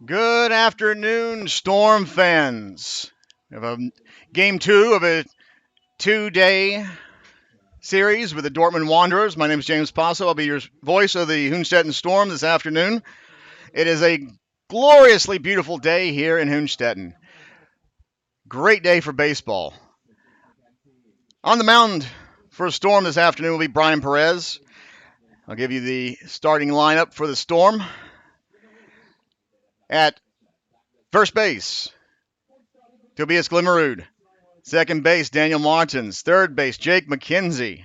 Good afternoon, Storm fans. We have a game two of a two-day series with the Dortmund Wanderers. My name is James Passo. I'll be your voice of the Hünstetten Storm this afternoon. It is a gloriously beautiful day here in Hünstetten. Great day for baseball. On the mound for a Storm this afternoon will be Brian Perez. I'll give you the starting lineup for the Storm. At first base, Tobias Glimmerud. Second base, Daniel Martins. Third base, Jake McKenzie.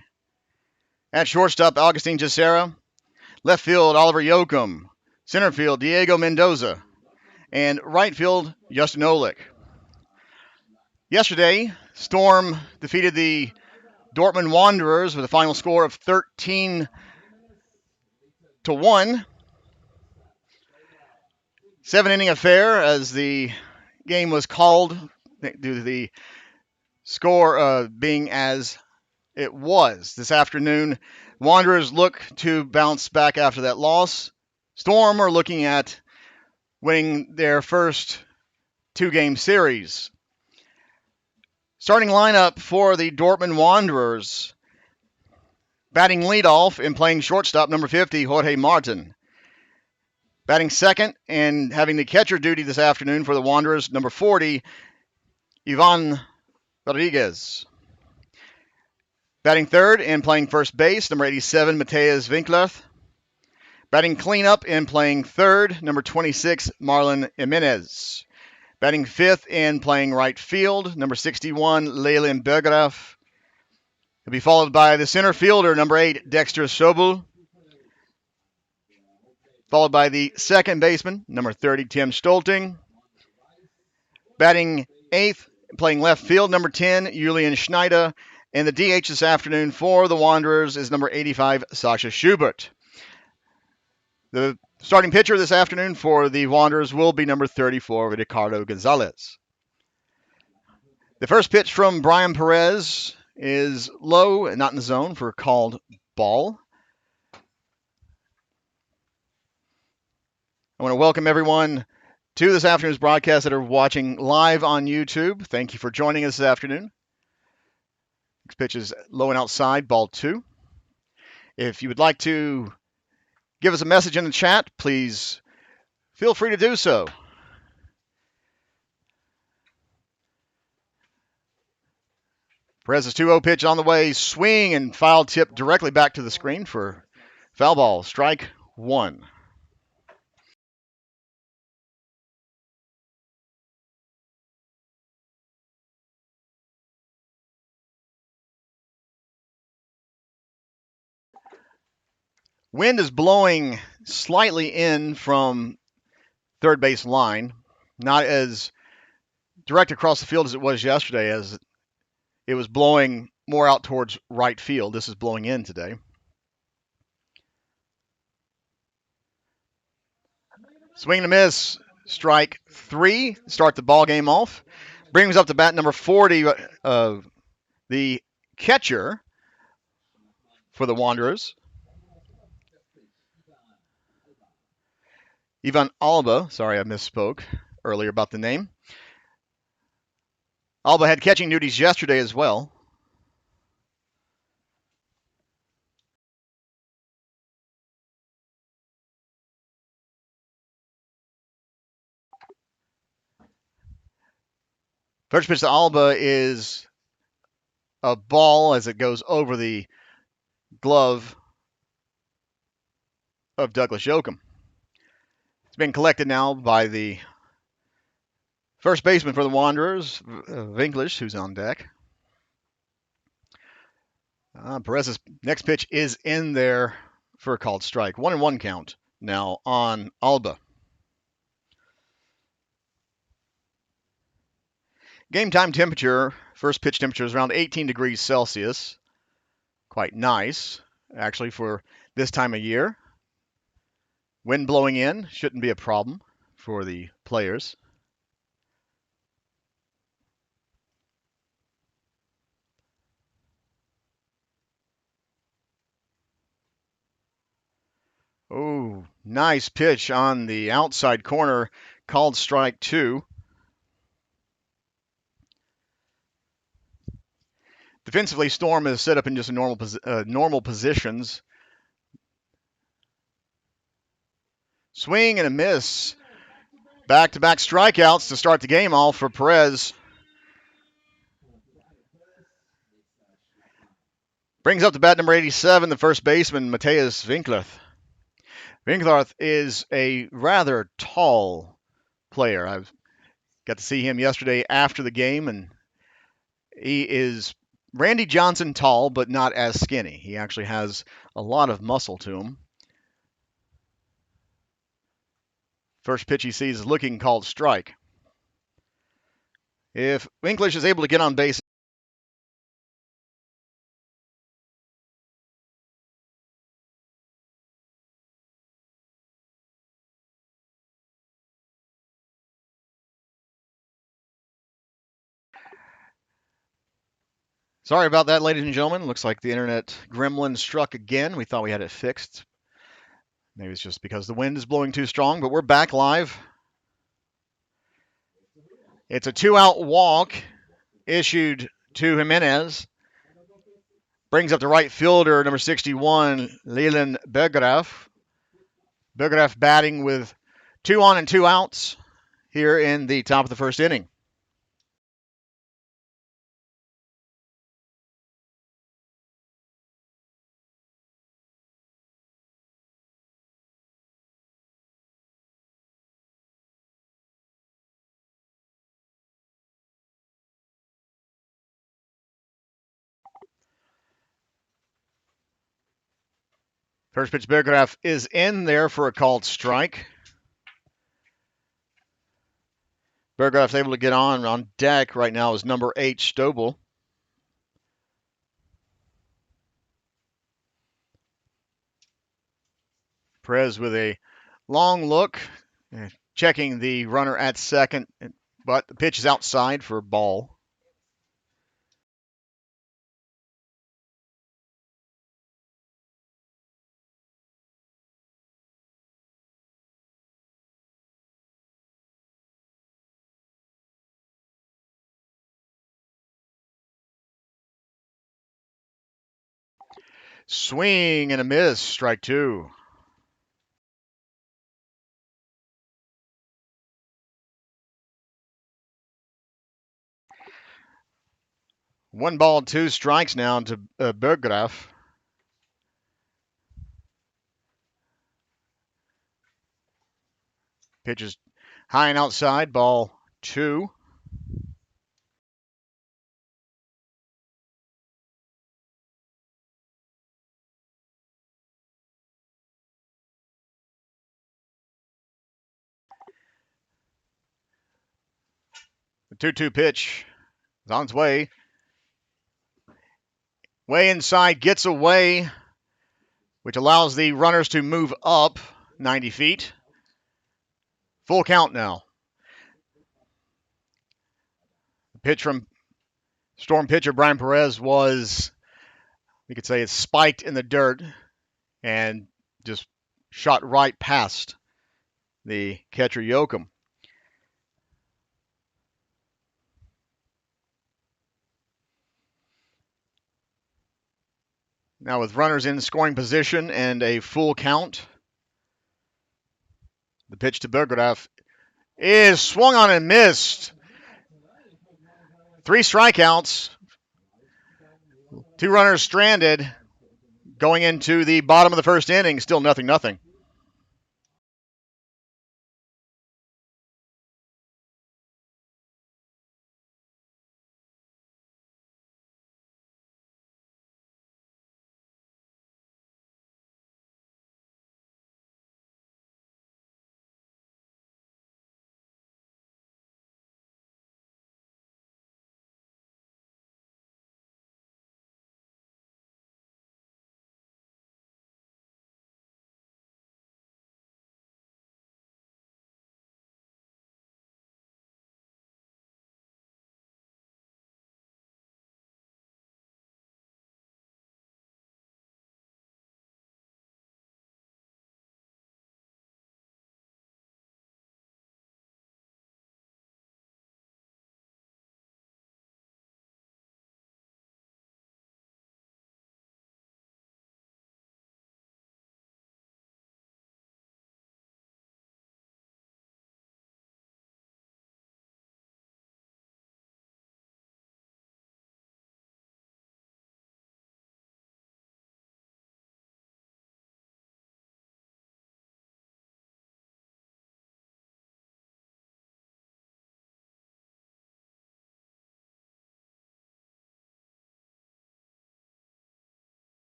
At shortstop, Augustine Jacera. Left field, Oliver Yoakum. Center field, Diego Mendoza. And right field, Justin Olick. Yesterday, Storm defeated the Dortmund Wanderers with a final score of 13-1. 7-inning affair as the game was called due to the score being as it was. This afternoon, Wanderers look to bounce back after that loss. Storm are looking at winning their first two-game series. Starting lineup for the Dortmund Wanderers. Batting leadoff and playing shortstop, number 50, Jorge Martin. Batting second and having the catcher duty this afternoon for the Wanderers, number 40, Ivan Rodriguez. Batting third and playing first base, number 87, Mateus Winkler. Batting cleanup and playing third, number 26, Marlon Jimenez. Batting fifth and playing right field, number 61, Leyland Bergeraff. He'll be followed by the center fielder, number 8, Dexter Sobel. Followed by the second baseman, number 30, Tim Stolting. Batting eighth, playing left field, number 10, Julian Schneider. And the DH this afternoon for the Wanderers is number 85, Sasha Schubert. The starting pitcher this afternoon for the Wanderers will be number 34, Ricardo Gonzalez. The first pitch from Brian Perez is low and not in the zone for a called ball. I want to welcome everyone to this afternoon's broadcast that are watching live on YouTube. Thank you for joining us this afternoon. Next pitch is low and outside, ball 2. If you would like to give us a message in the chat, please feel free to do so. Perez's 2-0 pitch on the way, swing and foul tip directly back to the screen for foul ball, strike 1. Wind is blowing slightly in from third base line, not as direct across the field as it was yesterday, as it was blowing more out towards right field. This is blowing in today. Swing and a miss, strike 3, start the ball game off. Brings up to bat number 40, the catcher for the Wanderers. Ivan Alba, sorry I misspoke earlier about the name. Alba had catching duties yesterday as well. First pitch to Alba is a ball as it goes over the glove of Douglas Yoakum. It's been collected now by the first baseman for the Wanderers, Winklish, who's on deck. Perez's next pitch is in there for a called strike. 1-1 count now on Alba. Game time temperature, first pitch temperature is around 18 degrees Celsius. Quite nice, actually, for this time of year. Wind blowing in shouldn't be a problem for the players. Oh, nice pitch on the outside corner. called strike 2. Defensively, Storm is set up in just normal positions. Swing and a miss. Back-to-back strikeouts to start the game off for Perez. Brings up to bat number 87, the first baseman, Mateus Winklerth. Winklerth is a rather tall player. I've got to see him yesterday after the game, and he is Randy Johnson tall, but not as skinny. He actually has a lot of muscle to him. First pitch he sees is looking, called strike. If Winklish is able to get on base, sorry about that, ladies and gentlemen. Looks like the internet gremlin struck again. We thought we had it fixed. Maybe it's just because the wind is blowing too strong, but we're back live. It's a 2-out walk issued to Jimenez. Brings up the right fielder, number 61, Leland Berggraf. Berggraf batting with 2 on and 2 outs here in the top of the first inning. First pitch, Berggraf is in there for a called strike. Berggraf's able to get on deck right now is number 8, Stobel. Perez with a long look, checking the runner at second, but the pitch is outside for a ball. Swing and a miss, strike 2. One ball, 2 strikes now to Berggraf. Pitch is high and outside, ball 2. The 2-2 pitch is on its way. Way inside, gets away, which allows the runners to move up 90 feet. Full count now. The pitch from Storm pitcher Brian Perez was, we could say, it's spiked in the dirt and just shot right past the catcher Yoakum. Now with runners in scoring position and a full count, the pitch to Berggraf is swung on and missed. 3 strikeouts. 2 runners stranded going into the bottom of the first inning. Still 0-0.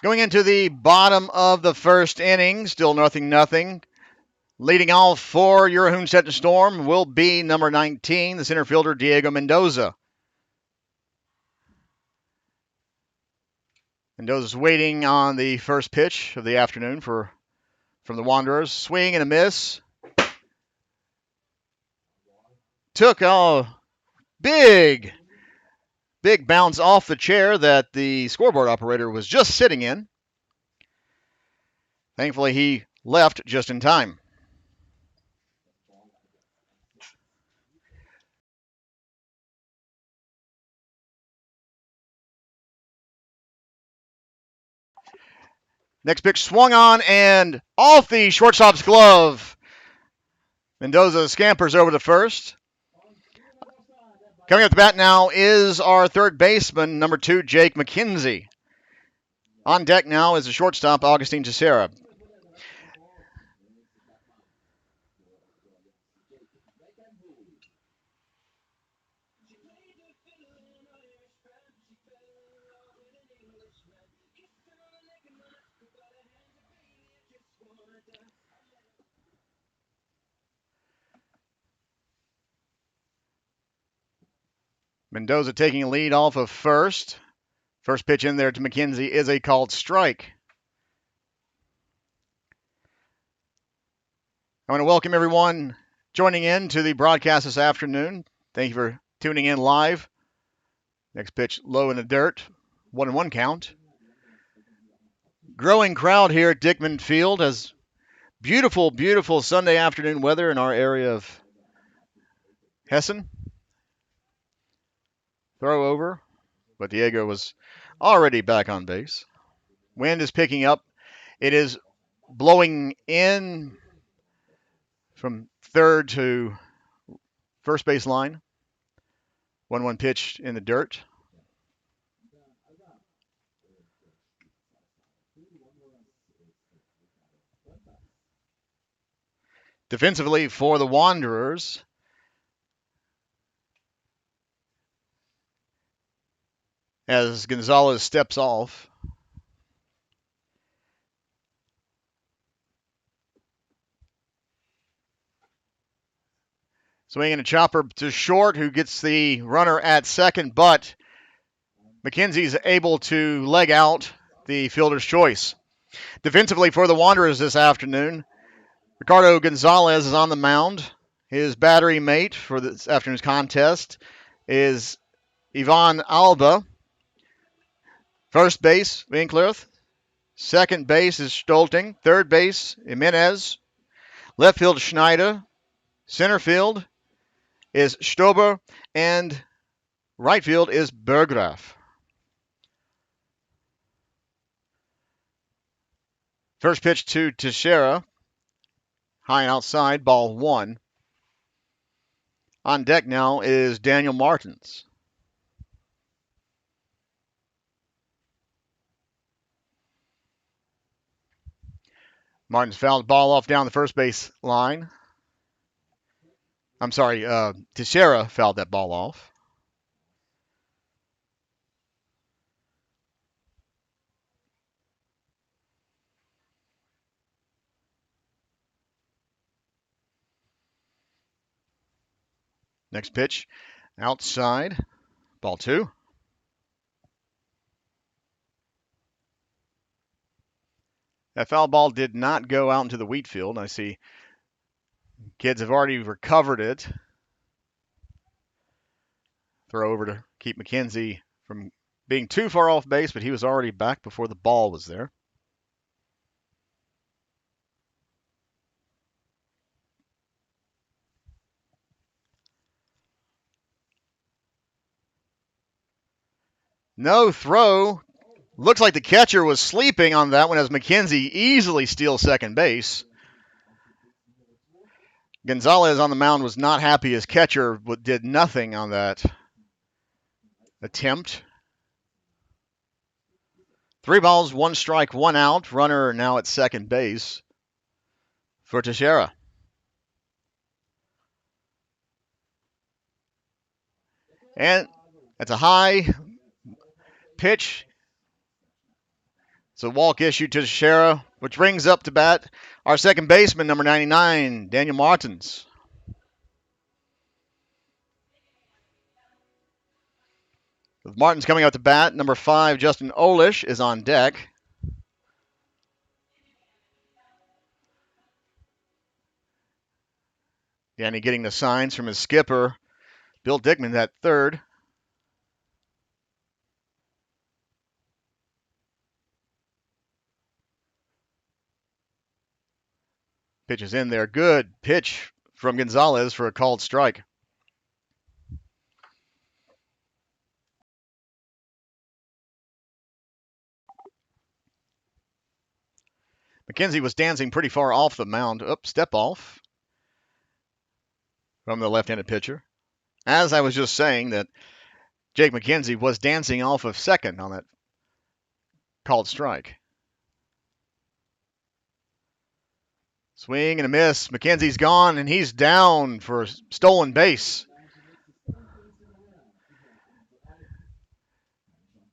Going into the bottom of the first inning, still nothing. Leading off for your Hünstetten Storm will be number 19, the center fielder Diego Mendoza. Mendoza's waiting on the first pitch of the afternoon from the Wanderers. Swing and a miss. Took a big bounce off the chair that the scoreboard operator was just sitting in. Thankfully, he left just in time. Next pitch swung on and off the shortstop's glove. Mendoza scampers over to first. Coming up the bat now is our third baseman, number 2, Jake McKenzie. On deck now is the shortstop, Augustine Teixeira. Mendoza taking a lead off of first. First pitch in there to McKenzie is a called strike. I want to welcome everyone joining in to the broadcast this afternoon. Thank you for tuning in live. Next pitch low in the dirt. 1-1 count. Growing crowd here at Dickman Field as beautiful Sunday afternoon weather in our area of Hessen. Throw over, but Diego was already back on base. Wind is picking up. It is blowing in from third to first base line. 1-1 pitch in the dirt. Defensively for the Wanderers, as Gonzalez steps off. Swinging a chopper to short, who gets the runner at second, but McKenzie's able to leg out the fielder's choice. Defensively for the Wanderers this afternoon, Ricardo Gonzalez is on the mound. His battery mate for this afternoon's contest is Ivan Alba. First base, Winklerth. Second base is Stolting. Third base, Jimenez. Left field, Schneider. Center field is Stober. And right field is Berggraf. First pitch to Teixeira. High and outside, ball 1. On deck now is Daniel Martins. Martins fouled the ball off down the first base line. I'm sorry, Teixeira fouled that ball off. Next pitch, outside, ball 2. That foul ball did not go out into the wheat field. I see kids have already recovered it. Throw over to keep McKenzie from being too far off base, but he was already back before the ball was there. No throw. Looks like the catcher was sleeping on that one as McKenzie easily steals second base. Gonzalez on the mound was not happy. His catcher did nothing on that attempt. 3 balls, 1 strike, 1 out. Runner now at second base for Teixeira. And that's a high pitch. It's a walk issue to Teixeira, which brings up to bat our second baseman, number 99, Daniel Martins. With Martins coming out to bat, number 5, Justin Olish, is on deck. Danny getting the signs from his skipper, Bill Dickman, at third. Pitch is in there. Good pitch from Gonzalez for a called strike. McKenzie was dancing pretty far off the mound. Step off from the left-handed pitcher. As I was just saying, that Jake McKenzie was dancing off of second on that called strike. Swing and a miss. McKenzie's gone, and he's down for a stolen base.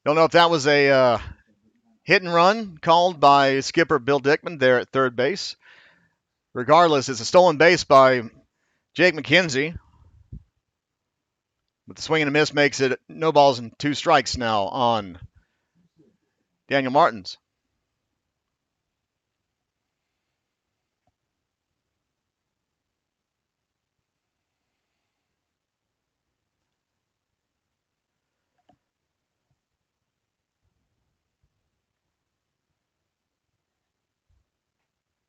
Don't know if that was a hit and run called by skipper Bill Dickman there at third base. Regardless, it's a stolen base by Jake McKenzie. But the swing and a miss makes it no balls and 2 strikes now on Daniel Martins.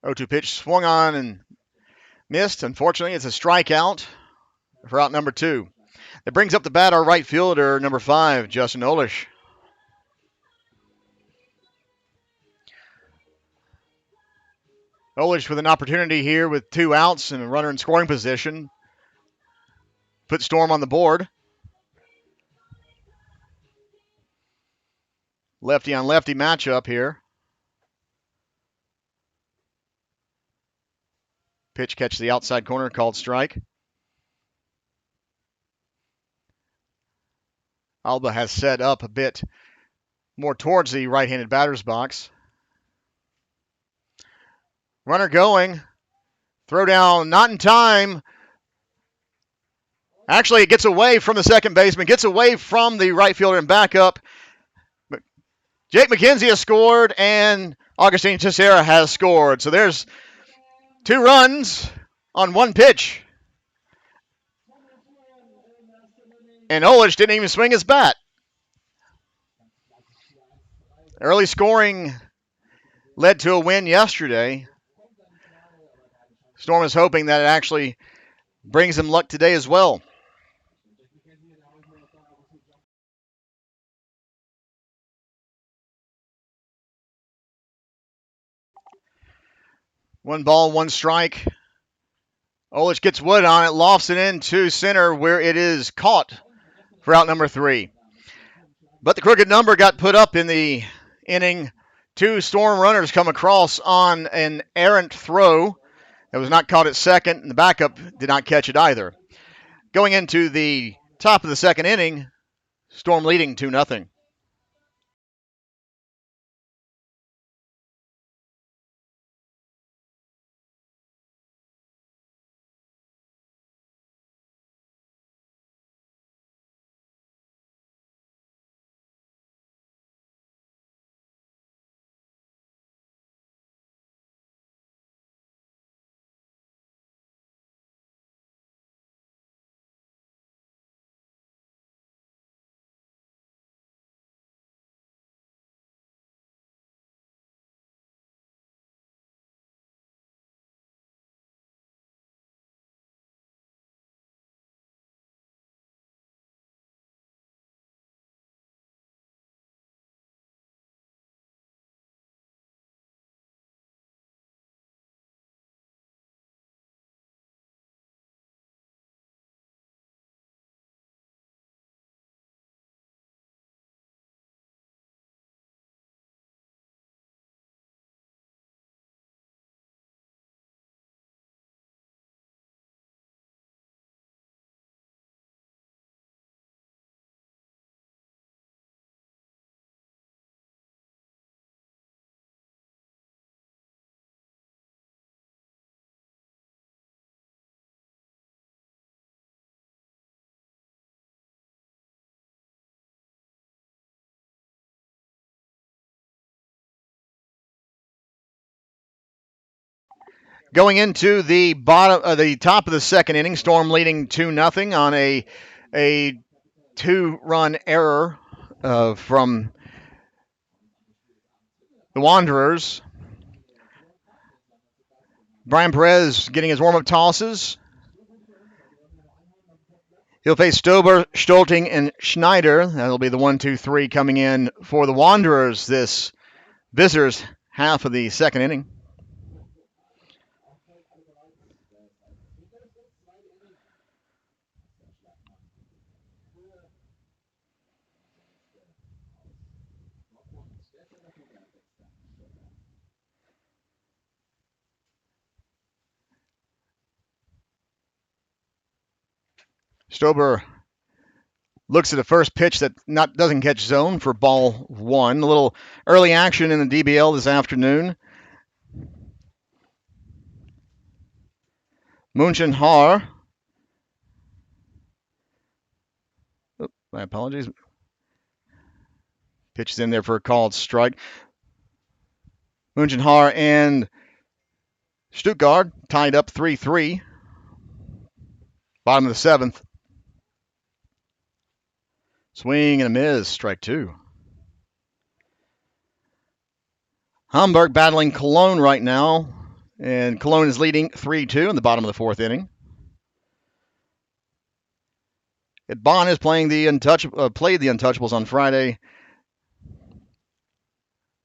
Oh, 2 pitch swung on and missed. Unfortunately, it's a strikeout for out number 2. That brings up the bat our right fielder, number 5, Justin Olish. Olish with an opportunity here with 2 outs and a runner in scoring position. Put Storm on the board. Lefty on lefty matchup here. Pitch catch the outside corner, called strike. Alba has set up a bit more towards the right-handed batter's box. Runner going. Throw down, not in time. Actually, it gets away from the second baseman, gets away from the right fielder and back up. Jake McKenzie has scored, and Augustine Teixeira has scored. So there's 2 runs on 1 pitch. And Olish didn't even swing his bat. Early scoring led to a win yesterday. Storm is hoping that it actually brings them luck today as well. One ball, 1 strike. Olish gets wood on it, lofts it into center where it is caught for out number 3. But the crooked number got put up in the inning. 2 Storm runners come across on an errant throw that was not caught at second, and the backup did not catch it either. Going into the top of the second inning, Storm leading 2-0. Going into the the top of the second inning, Storm leading 2-0 on a 2-run error from the Wanderers. Brian Perez getting his warm-up tosses. He'll face Stober, Stolting, and Schneider. That'll be the 1-2-3 coming in for the Wanderers this visitors half of the second inning. Stober looks at the first pitch that doesn't catch zone for ball one. A little early action in the DBL this afternoon. Munchen Haar. My apologies. Pitches in there for a called strike. Munchen Haar and Stuttgart tied up 3-3. Bottom of the seventh. Swing and a miss, strike two. Hamburg battling Cologne right now, and Cologne is leading 3-2 in the bottom of the fourth inning. Bonn is playing played the Untouchables on Friday.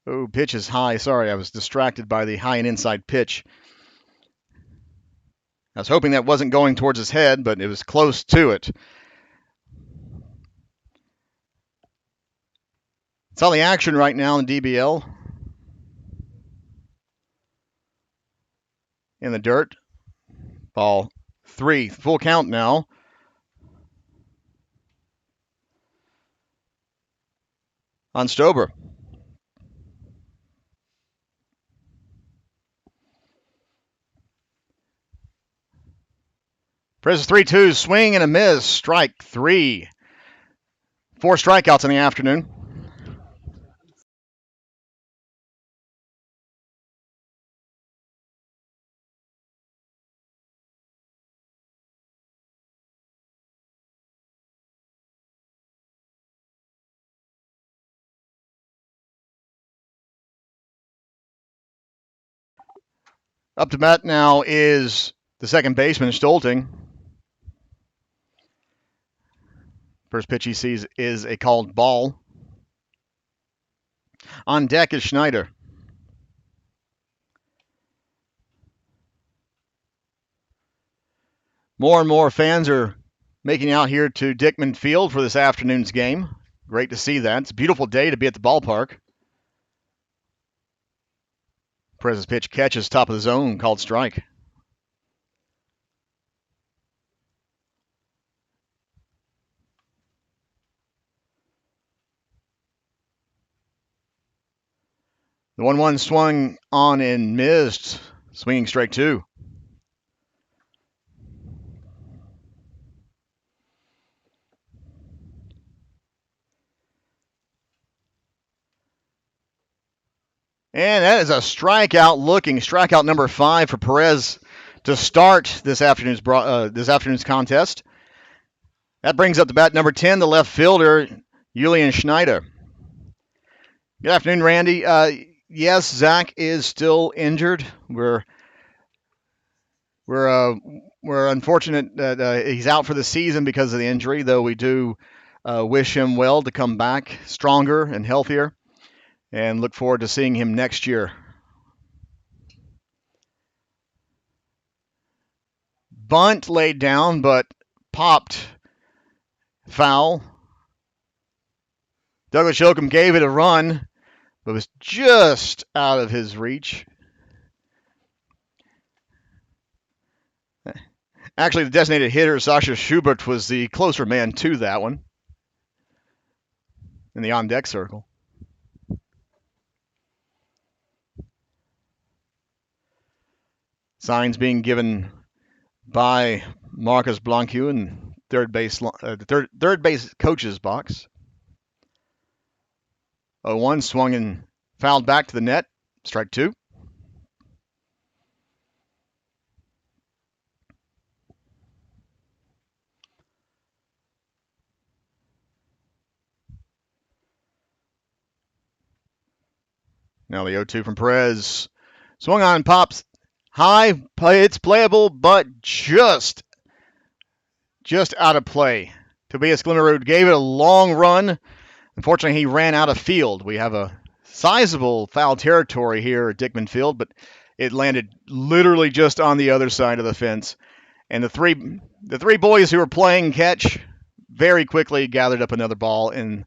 Oh, pitch is high. Sorry, I was distracted by the high and inside pitch. I was hoping that wasn't going towards his head, but it was close to it. It's all the action right now in the DBL. In the dirt. Ball three. Full count now. On Stober. Press 3-2, swing and a miss, strike three. 4 strikeouts in the afternoon. Up to bat now is the second baseman, Stolting. First pitch he sees is a called ball. On deck is Schneider. More and more fans are making out here to Dickman Field for this afternoon's game. Great to see that. It's a beautiful day to be at the ballpark. Perez's pitch catches top of the zone, called strike. The 1-1 swung on and missed. Swinging strike two. And that is a strikeout number 5 for Perez to start this afternoon's contest. That brings up the bat number 10, the left fielder, Julian Schneider. Good afternoon, Randy. Yes, Zach is still injured. We're unfortunate that he's out for the season because of the injury, though we do wish him well to come back stronger and healthier, and look forward to seeing him next year. Bunt laid down, but popped foul. Douglas Yoakum gave it a run, but was just out of his reach. Actually, the designated hitter, Sasha Schubert, was the closer man to that one in the on-deck circle. Signs being given by Marcus Blancu in third base coach's box. 0-1 swung and fouled back to the net. Strike two. Now the 0-2 from Perez. Swung on, pops high. It's playable, but just out of play. Tobias Glimmerud gave it a long run. Unfortunately, he ran out of field. We have a sizable foul territory here at Dickman Field, but it landed literally just on the other side of the fence. And the three boys who were playing catch very quickly gathered up another ball, and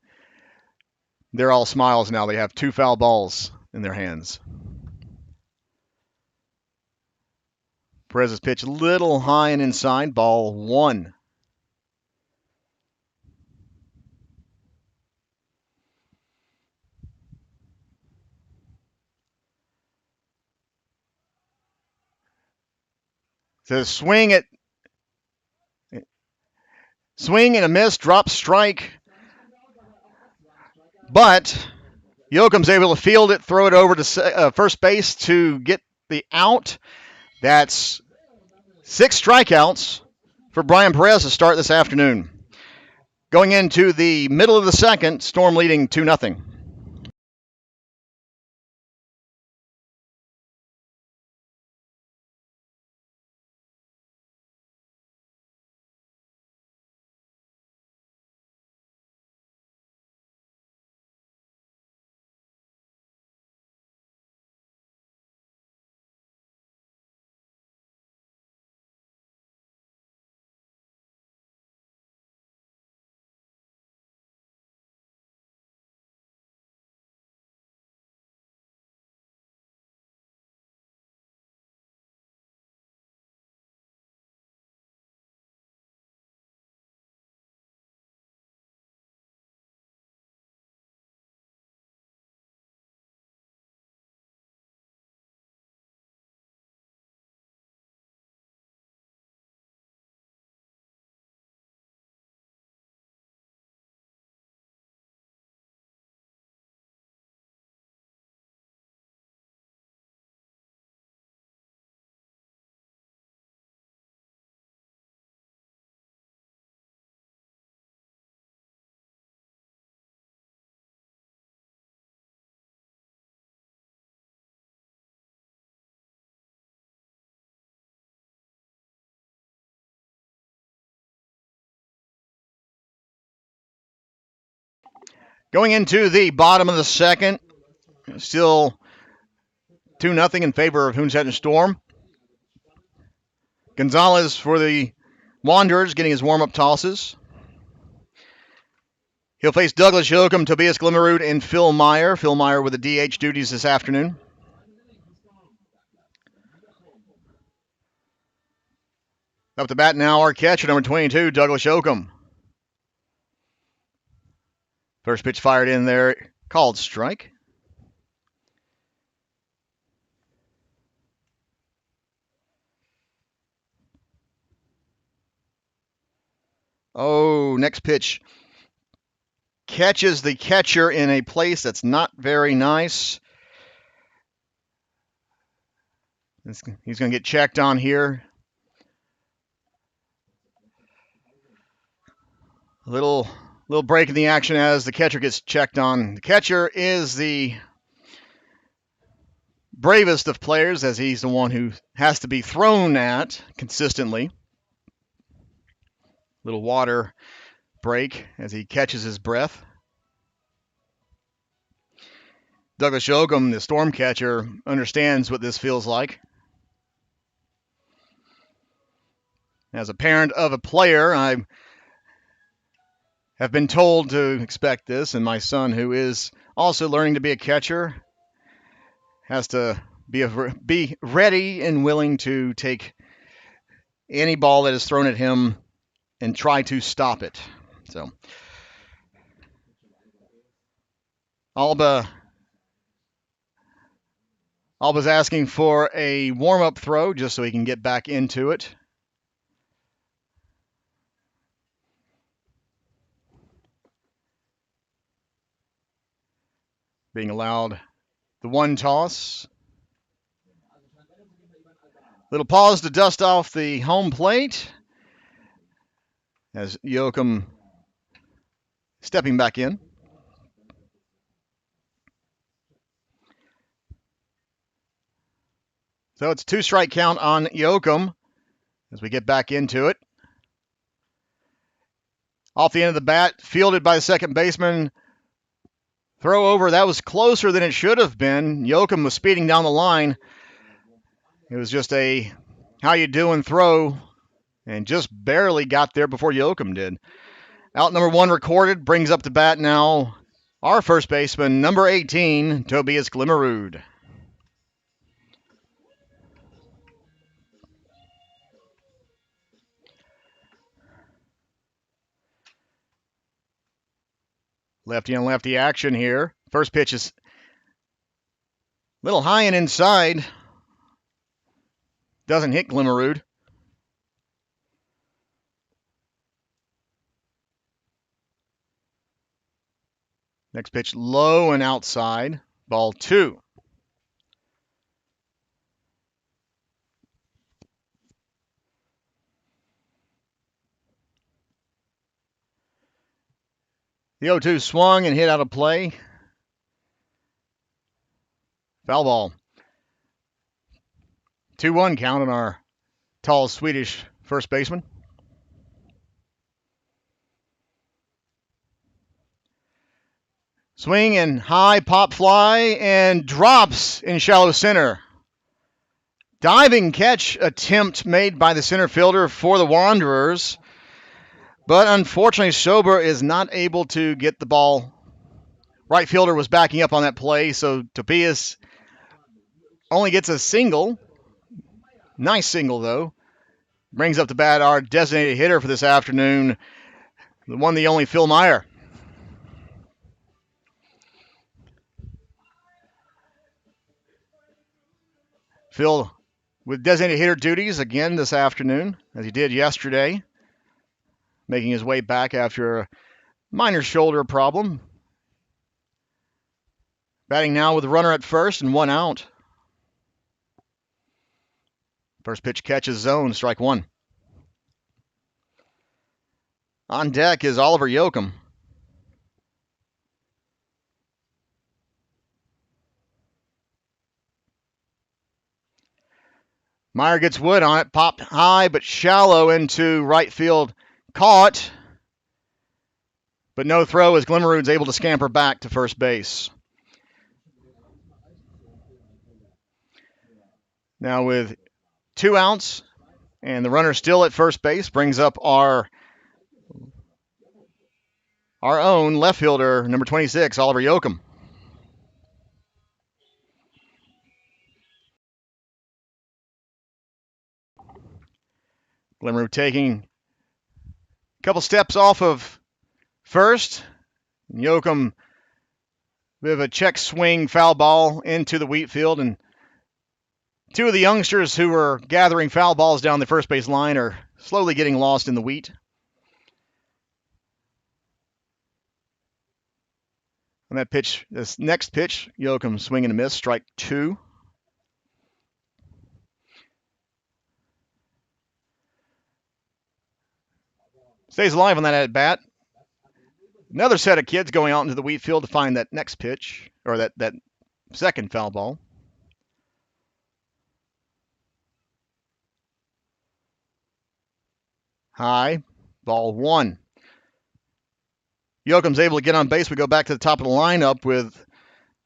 they're all smiles now. They have 2 foul balls in their hands. Perez's pitch a little high and inside, ball 1. So swing and a miss, drop strike. But Yoakum's able to field it, throw it over to first base to get the out. That's 6 strikeouts for Brian Perez to start this afternoon. Going into the middle of the second, Storm leading 2-0. Going into the bottom of the second, still 2-0 in favor of Hünstetten Storm. Gonzalez for the Wanderers getting his warm-up tosses. He'll face Douglas Yoakum, Tobias Glimmerud, and Phil Meyer. Phil Meyer with the DH duties this afternoon. Up to bat now, our catcher, number 22, Douglas Yoakum. First pitch fired in there, called strike. Oh, next pitch catches the catcher in a place that's not very nice. He's going to get checked on here. A little break in the action as the catcher gets checked on. The catcher is the bravest of players, as he's the one who has to be thrown at consistently. Little water break as he catches his breath. Douglas Yoakum, the Storm catcher, understands what this feels like. As a parent of a player, I have been told to expect this, and my son, who is also learning to be a catcher, has to be ready and willing to take any ball that is thrown at him and try to stop it. So, Alba's asking for a warm-up throw just so he can get back into it. Being allowed the one toss. Little pause to dust off the home plate as Yoakum stepping back in. So it's a 2-strike count on Yoakum as we get back into it. Off the end of the bat, fielded by the second baseman. Throw over, that was closer than it should have been. Yoakum was speeding down the line. It was just a how you doing throw, and just barely got there before Yoakum did. Out number 1 recorded, brings up the bat now our first baseman, number 18, Tobias Glimmerud. Lefty on lefty action here. First pitch is a little high and inside. Doesn't hit Glimmerud. Next pitch low and outside. Ball 2. The 0-2 swung and hit out of play. Foul ball. 2-1 count on our tall Swedish first baseman. Swing and high pop fly and drops in shallow center. Diving catch attempt made by the center fielder for the Wanderers. But unfortunately, Schober is not able to get the ball. Right fielder was backing up on that play, so Tobias only gets a single. Nice single, though. Brings up the bat our designated hitter for this afternoon, the one, the only Phil Meyer. Phil with designated hitter duties again this afternoon, as he did yesterday, making his way back after a minor shoulder problem. Batting now with a runner at first and 1 out. First pitch catches zone, strike 1. On deck is Oliver Yoakum. Meyer gets wood on it, popped high but shallow into right field. Caught, but no throw as Glimmerud's able to scamper back to first base. Now with 2 outs and the runner still at first base, brings up our own left fielder, number 26, Oliver Yoakum. Glimmerud taking a couple steps off of first. Yoakum, bit of a check swing foul ball into the wheat field, and 2 of the youngsters who were gathering foul balls down the first base line are slowly getting lost in the wheat. On that pitch, this next pitch, Yoakum swing and a miss, strike 2. Stays alive on that at bat. Another set of kids going out into the wheat field to find that next pitch, or that second foul ball. High, ball 1. Yoakum's able to get on base. We go back to the top of the lineup with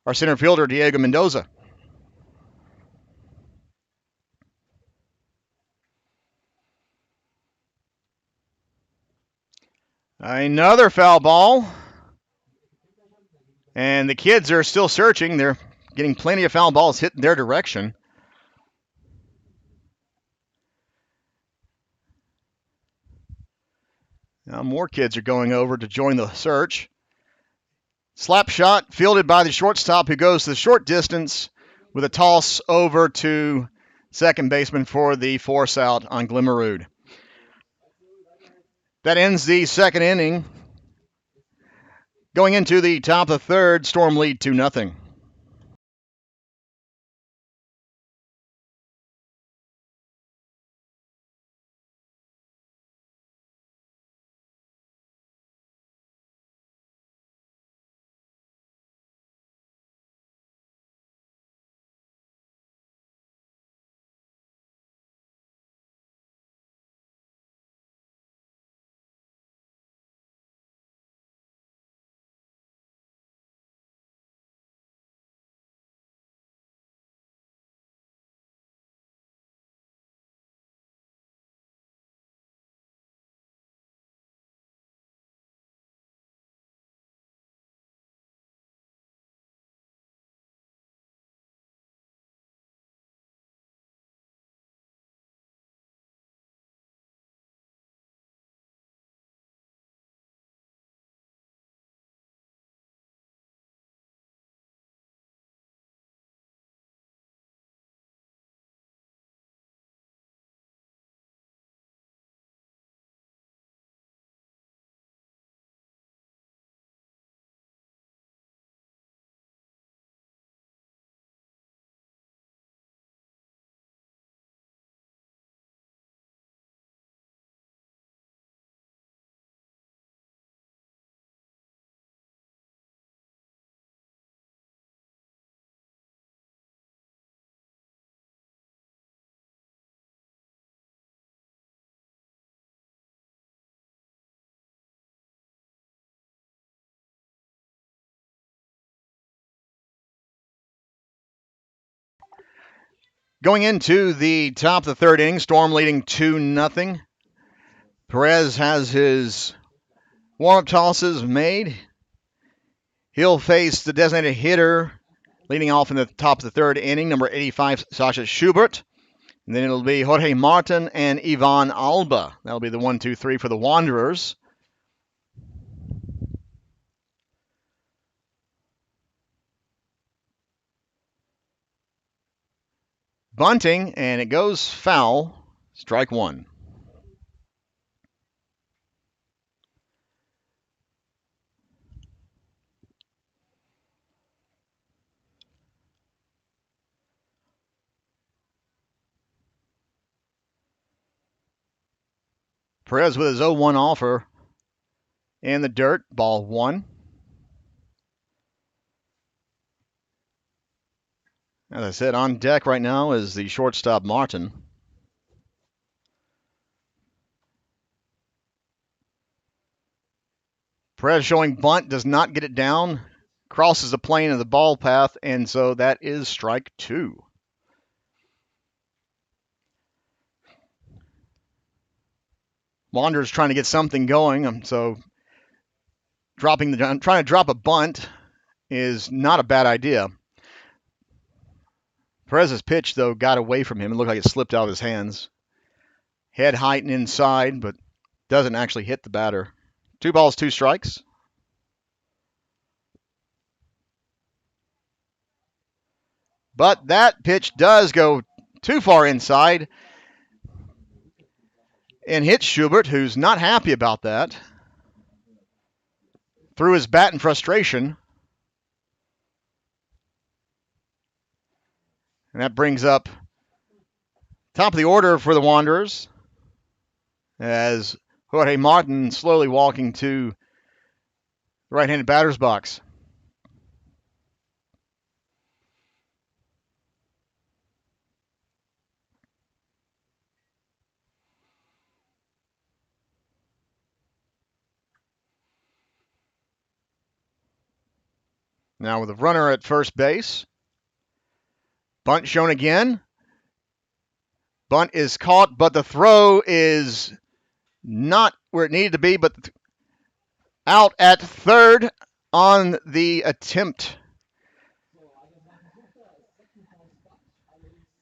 our center fielder, Diego Mendoza. Another foul ball. And the kids are still searching. They're getting plenty of foul balls hit in their direction. Now more kids are going over to join the search. Slap shot fielded by the shortstop, who goes the short distance with a toss over to second baseman for the force out on Glimmerud. That ends the second inning. Going into the top of the third, Storm lead 2-0. Going into the top of the third inning, Storm leading 2-0. Perez has his warm-up tosses made. He'll face the designated hitter leading off in the top of the third inning, number 85, Sasha Schubert. And then it'll be Jorge Martin and Ivan Alba. That'll be the 1-2-3 for the Wanderers. Bunting, and it goes foul. Strike one. Perez with his 0-1 offer in the dirt, ball one. As I said, on deck right now is the shortstop Martin. Perez showing bunt, does not get it down, crosses the plane of the ball path, and so that is strike two. Wanderers trying to get something going, so trying to drop a bunt is not a bad idea. Perez's pitch, though, got away from him. It looked like it slipped out of his hands. Head height and inside, but doesn't actually hit the batter. 2 balls, 2 strikes. But that pitch does go too far inside and hits Schubert, who's not happy about that. Threw his bat in frustration. And that brings up top of the order for the Wanderers as Jorge Martin slowly walking to the right-handed batter's box. Now with a runner at first base. Bunt shown again. Bunt is caught, but the throw is not where it needed to be, but out at third on the attempt.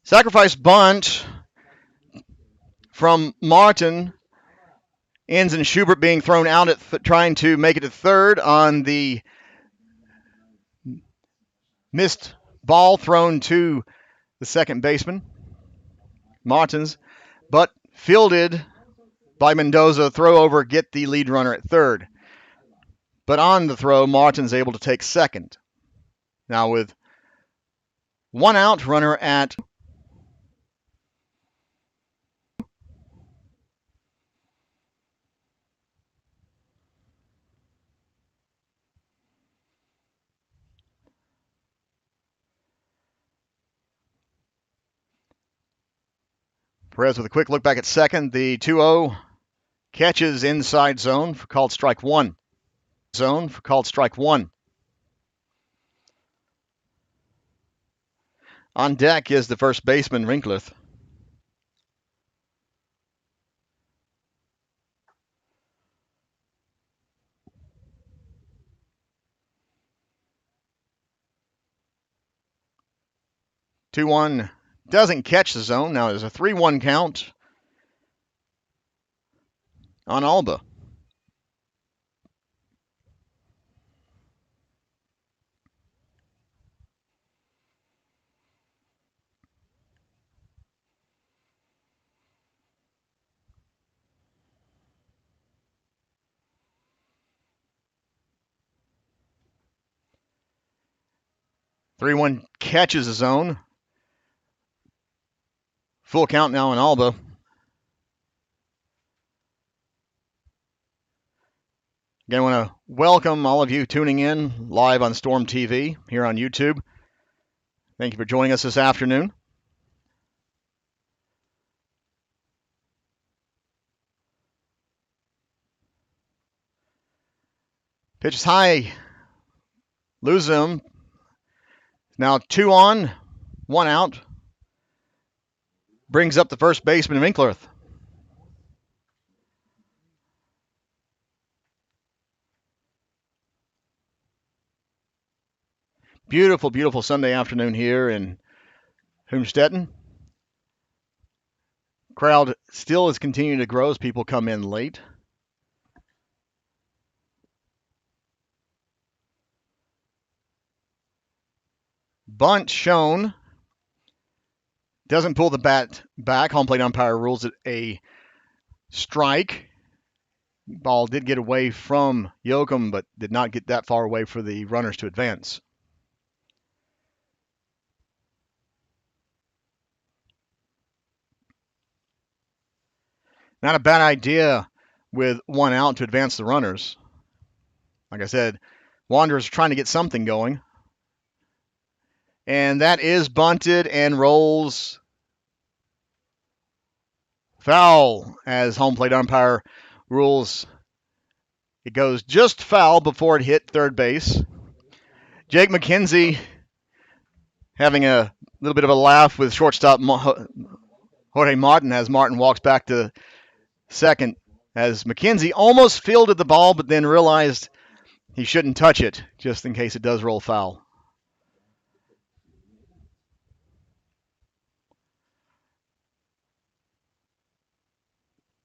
Sacrifice bunt from Martin ends in Schubert being thrown out at trying to make it to third on the missed ball thrown to the second baseman, Martins, but fielded by Mendoza. Throw over, get the lead runner at third. But on the throw, Martin's able to take second. Now with 1 out, runner at Perez with a quick look back at second. The 2-0 catches inside zone for called strike one. On deck is the first baseman, Rinkleth. Two one doesn't catch the zone. Now there's a 3-1 count on Alba. Three-one catches the zone. Full count now on Alba. Again, I want to welcome all of you tuning in live on Storm TV here on YouTube. Thank you for joining us this afternoon. Pitch is high. Lose him. Now 2 on, 1 out. brings up the first baseman, Winklerth. Beautiful, beautiful Sunday afternoon here in Hünstetten. Crowd still is continuing to grow as people come in late. Bunt shown. Doesn't pull the bat back. Home plate umpire rules it a strike. Ball did get away from Yoakum, but did not get that far away for the runners to advance. Not a bad idea with one out to advance the runners. Like I said, Wanderers trying to get something going. And that is bunted and rolls foul as home plate umpire rules. It goes just foul before it hit third base. Jake McKenzie having a little bit of a laugh with shortstop Jorge Martin as Martin walks back to second as McKenzie almost fielded the ball but then realized he shouldn't touch it just in case it does roll foul.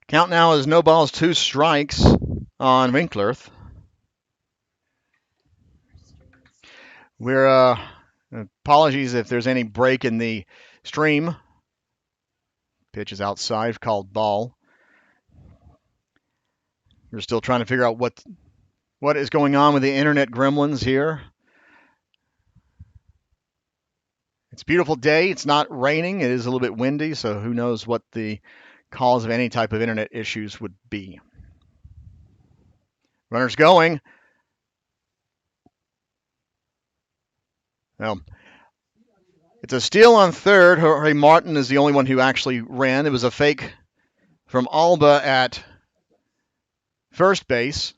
Count now is no balls, 2 strikes on Winklerth. We're apologies if there's any break in the stream. Pitch is outside, called ball. We're still trying to figure out what is going on with the internet gremlins here. It's a beautiful day. It's not raining. It is a little bit windy, so who knows what the cause of any type of internet issues would be. Runners going. Well, it's a steal on third. Jorge Martin is the only one who actually ran. It was a fake from Alba at first base.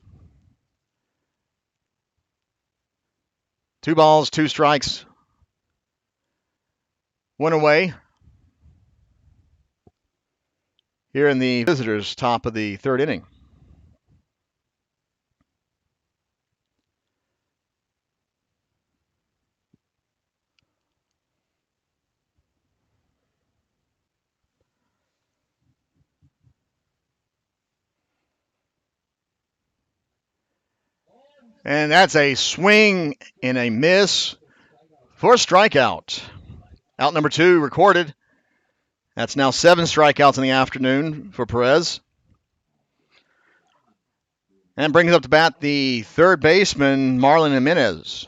2 balls, 2 strikes. 1 away. Here in the visitors' top of the third inning. And that's a swing and a miss for a strikeout. Out number 2 recorded. That's now 7 strikeouts in the afternoon for Perez. And brings up to bat the third baseman, Marlon Jimenez.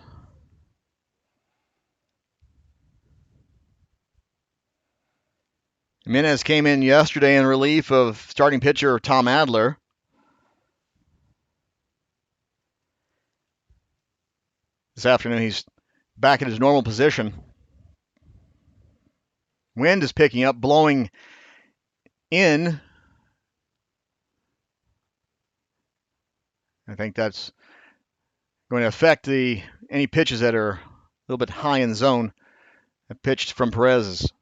Jimenez came in yesterday in relief of starting pitcher Tom Adler. This afternoon he's back in his normal position. Wind is picking up, blowing in. I think that's going to affect any pitches that are a little bit high in zone. A pitch from Perez is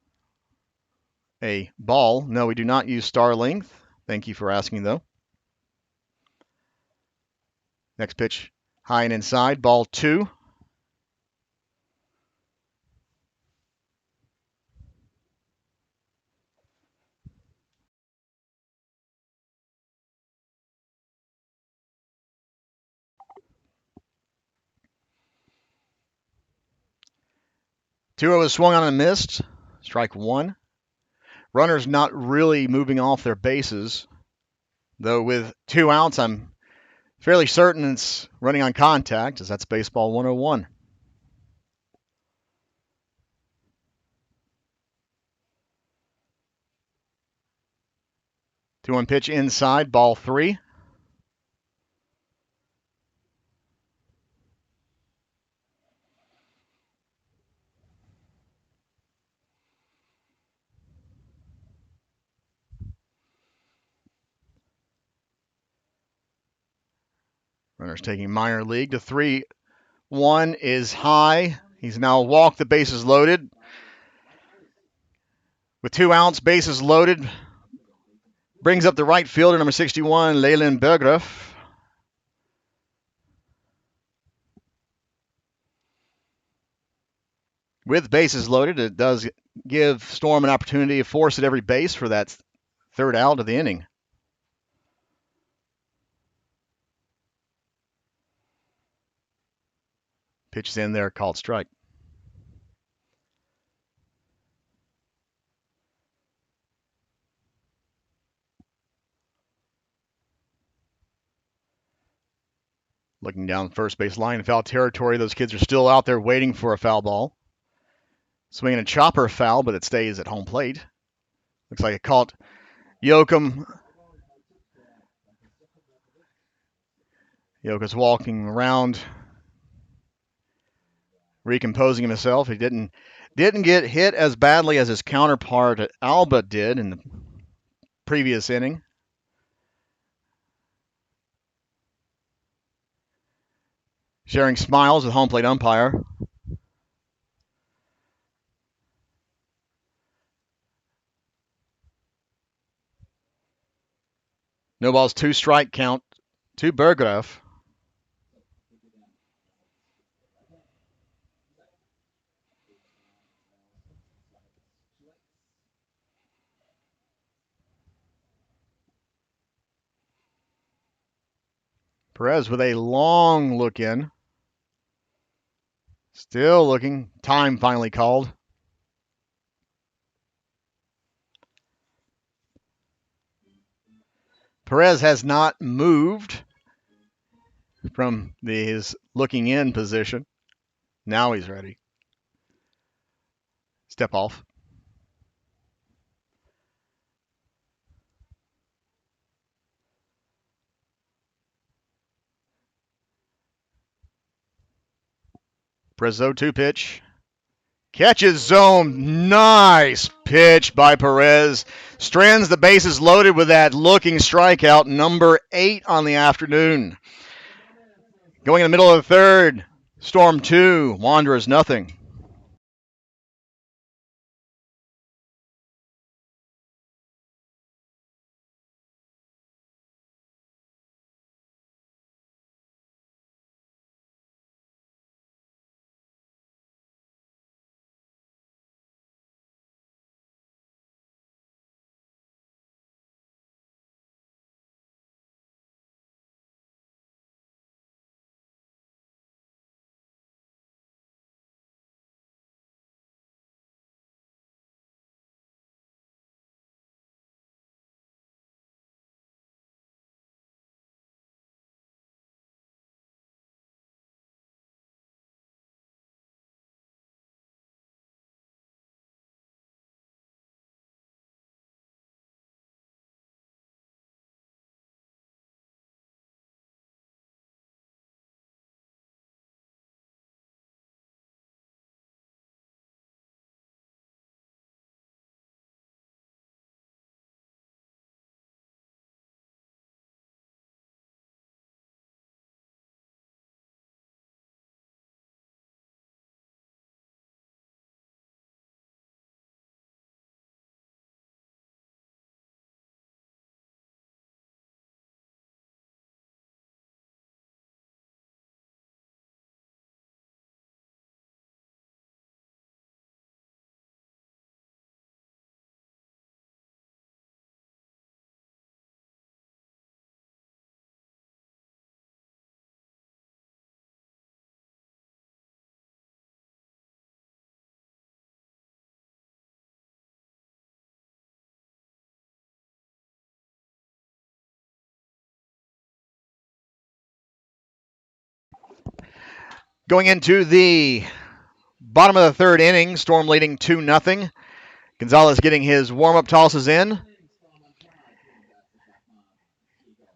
a ball. No, we do not use star length. Thank you for asking, though. Next pitch, high and inside, ball 2. Two was swung on and missed. Strike 1. Runners not really moving off their bases, though with 2 outs, I'm fairly certain it's running on contact, as that's baseball 101. Two one pitch inside, ball 3. Runners taking minor league to 3-1 is high. He's now walked, the bases loaded. With 2 outs, bases loaded. Brings up the right fielder, number 61, Leyland Berggraf. With bases loaded, it does give Storm an opportunity to force at every base for that 3rd out of the inning. Pitches in there, called strike. Looking down the first base line in foul territory. Those kids are still out there waiting for a foul ball. Swinging a chopper foul, but it stays at home plate. Looks like it caught Yoakum. Yoakum's walking around, recomposing himself. He didn't get hit as badly as his counterpart Alba did in the previous inning. Sharing smiles with home plate umpire. No balls, 2 strike count to Berggraf. Perez with a long look in. Still looking. Time finally called. Perez has not moved from his looking in position. Now he's ready. Step off. Perez 0-2 pitch. Catches zone. Nice pitch by Perez. Strands the bases loaded with that looking strikeout, number 8 on the afternoon. Going in the middle of the 3rd. Storm 2, Wanderers nothing. Going into the bottom of the 3rd inning, Storm leading 2-0. Gonzalez getting his warm-up tosses in.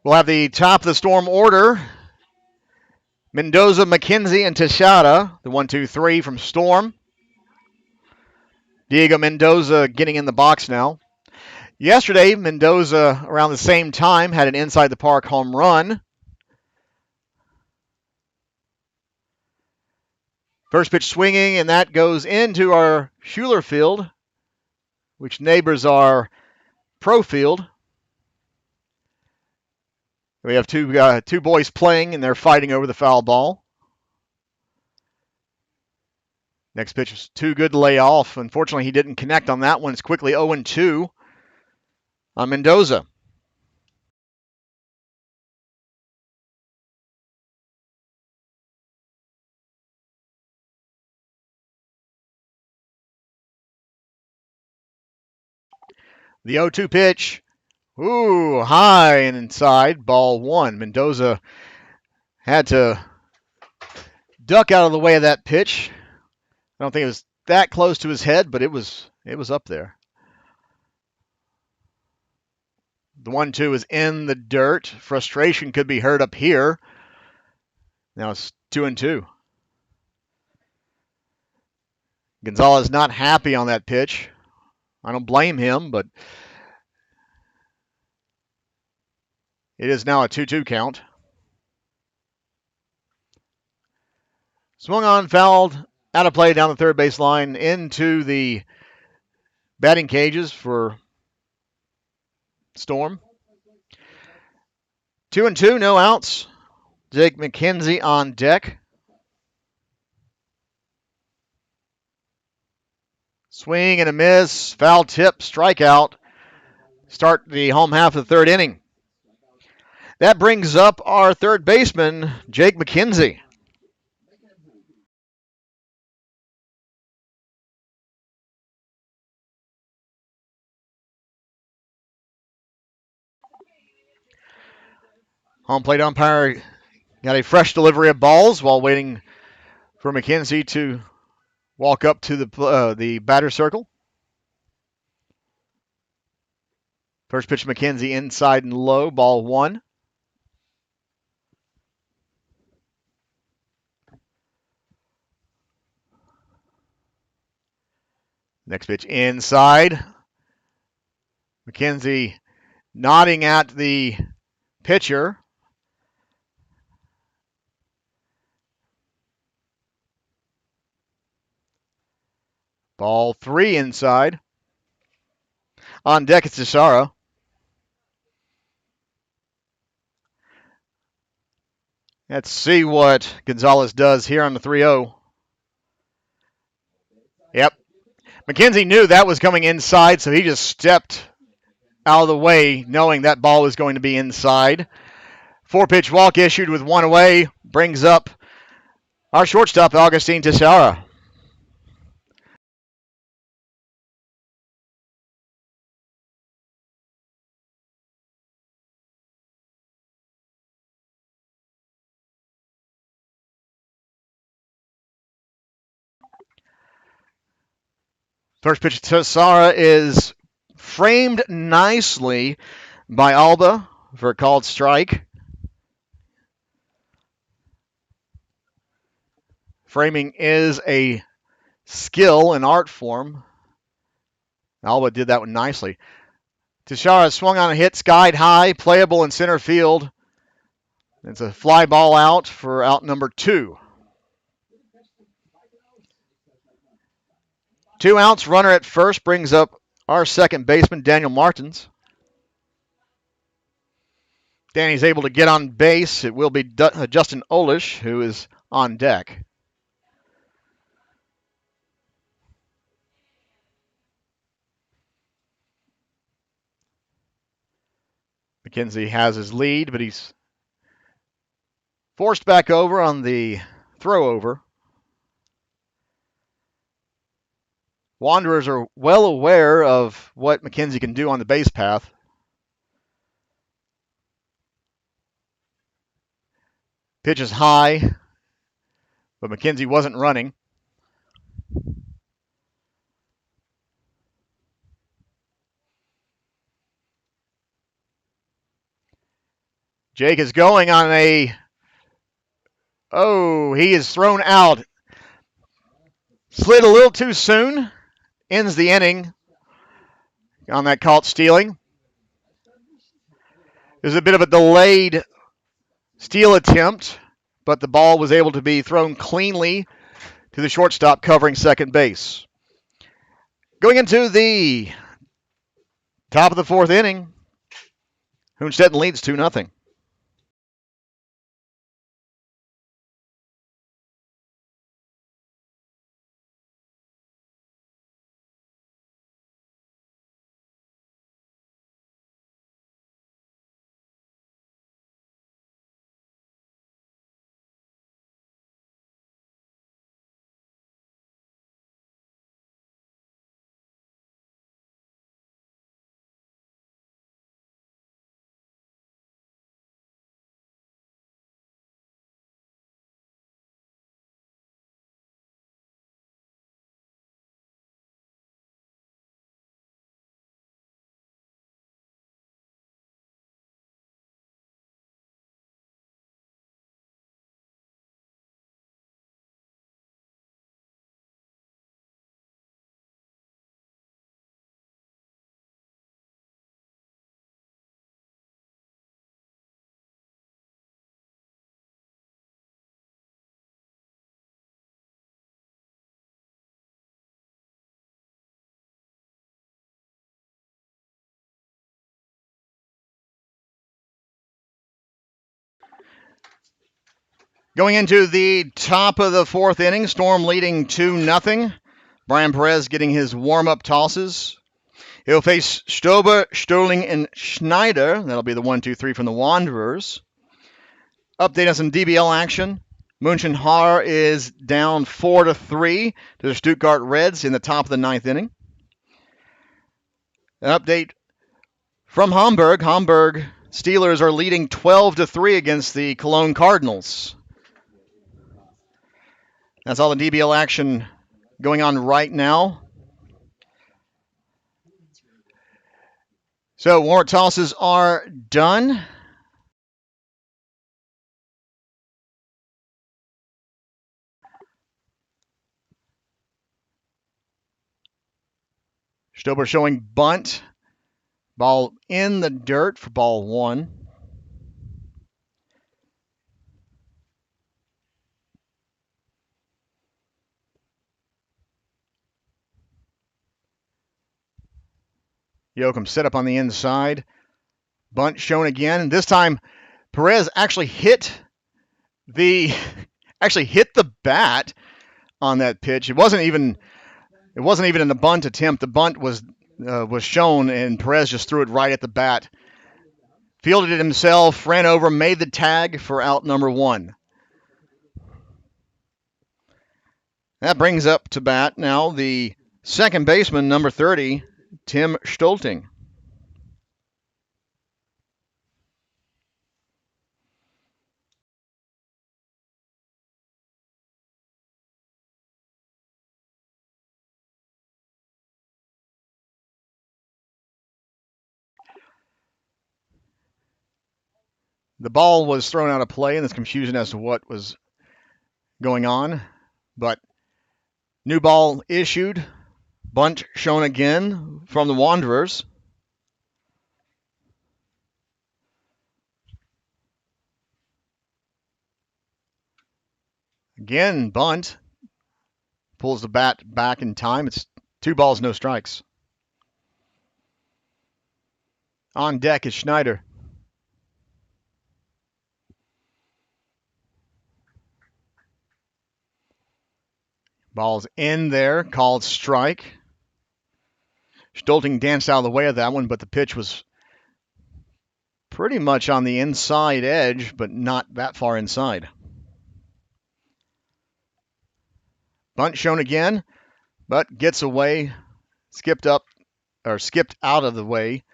We'll have the top of the Storm order. Mendoza, McKenzie, and Teixeira. The 1-2-3 from Storm. Diego Mendoza getting in the box now. Yesterday, Mendoza, around the same time, had an inside-the-park home run. First pitch swinging, and that goes into our Schuler field. which neighbors our pro field. We have two boys playing, and they're fighting over the foul ball. Next pitch was too good to lay off. Unfortunately, he didn't connect on that one. It's quickly 0-2 on Mendoza. The 0-2 pitch. Ooh, high and inside. Ball one. Mendoza had to duck out of the way of that pitch. I don't think it was that close to his head, but it was up there. The 1-2 is in the dirt. Frustration could be heard up here. Now it's 2-2. Gonzalez not happy on that pitch. I don't blame him, but it is now a 2-2 count. Swung on, fouled, out of play down the third base line into the batting cages for Storm. 2-2, no outs. Jake McKenzie on deck. Swing and a miss, foul tip, strikeout. Start the home half of the third inning. That brings up our third baseman, Jake McKenzie. Home plate umpire got a fresh delivery of balls while waiting for McKenzie to walk up to the batter circle. First pitch, McKenzie inside and low, ball one. Next pitch inside. McKenzie nodding at the pitcher. Ball three inside. On deck, it's Cesaro. Let's see what Gonzalez does here on the 3-0. Yep. McKenzie knew that was coming inside, so he just stepped out of the way, knowing that ball was going to be inside. 4-pitch walk issued with one away. Brings up our shortstop, Augustine Teixeira. First pitch to Teixeira is framed nicely by Alba for a called strike. Framing is a skill, an art form. Alba did that one nicely. Teixeira swung on a hit, skied high, playable in center field. It's a fly ball out for out number 2. 2 outs, runner at first brings up our second baseman, Daniel Martins. Danny's able to get on base. It will be Justin Olish who is on deck. McKenzie has his lead, but he's forced back over on the throw over. Wanderers are well aware of what McKenzie can do on the base path. Pitch is high, but McKenzie wasn't running. Jake is going on a... Oh, he is thrown out. Slid a little too soon. Ends the inning on that caught stealing. There's a bit of a delayed steal attempt, but the ball was able to be thrown cleanly to the shortstop covering second base. Going into the Top of the fourth inning. Hünstetten leads 2-0. Going into the top of the fourth inning, Storm leading 2-0. Brian Perez getting his warm-up tosses. He'll face Stober, Sterling, and Schneider. That'll be the 1-2-3 from the Wanderers. Update on some DBL action. München is down 4-3 to the Stuttgart Reds in the top of the ninth inning. An update from Hamburg. Hamburg Steelers are leading 12-3 against the Cologne Cardinals. That's all the DBL action going on right now. So warm tosses are done. Stober showing bunt. Ball in the dirt for ball one. Yoakum set up on the inside. Bunt shown again. This time, Perez actually hit the bat on that pitch. It wasn't even in the bunt attempt. The bunt was shown, and Perez just threw it right at the bat. Fielded it himself, ran over, made the tag for out number one. That brings up to bat now the second baseman, number 30, Tim Stolting. The ball was thrown out of play, and there's confusion as to what was going on. But new ball issued. Bunt shown again from the Wanderers. Again, bunt. Pulls the bat back in time. It's 2 balls, no strikes. On deck is Schneider. Ball's in there, called strike. Stolting danced out of the way of that one, but the pitch was pretty much on the inside edge, but not that far inside. Bunt shown again, but gets away, skipped out of the way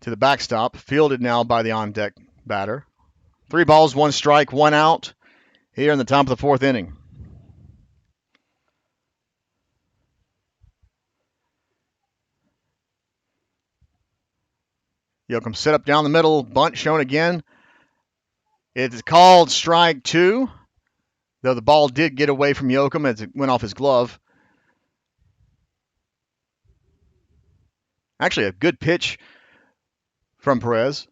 to the backstop, fielded now by the on-deck batter. 3 balls, 1 strike, 1 out here in the top of the fourth inning. Yoakum set up down the middle, bunt shown again. It's called strike 2, though the ball did get away from Yoakum as it went off his glove. Actually, a good pitch from Perez.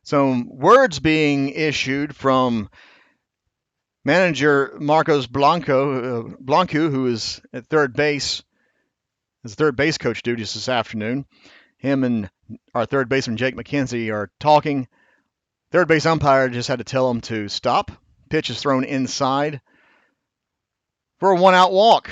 Some words being issued from manager Marcos Blanco, who is at third base. his third base coach duties this afternoon. Him and our third baseman, Jake McKenzie, are talking. Third base umpire just had to tell him to stop. Pitch is thrown inside for a one-out walk.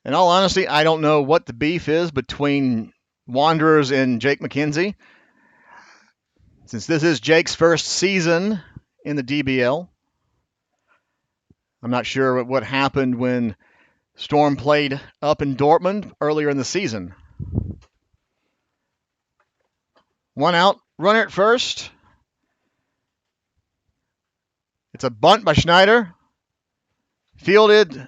In all honesty, I don't know what the beef is between Wanderers and Jake McKenzie. Since this is Jake's first season in the DBL, I'm not sure what happened when Storm played up in Dortmund earlier in the season. One out, runner at first. It's a bunt by Schneider. Fielded.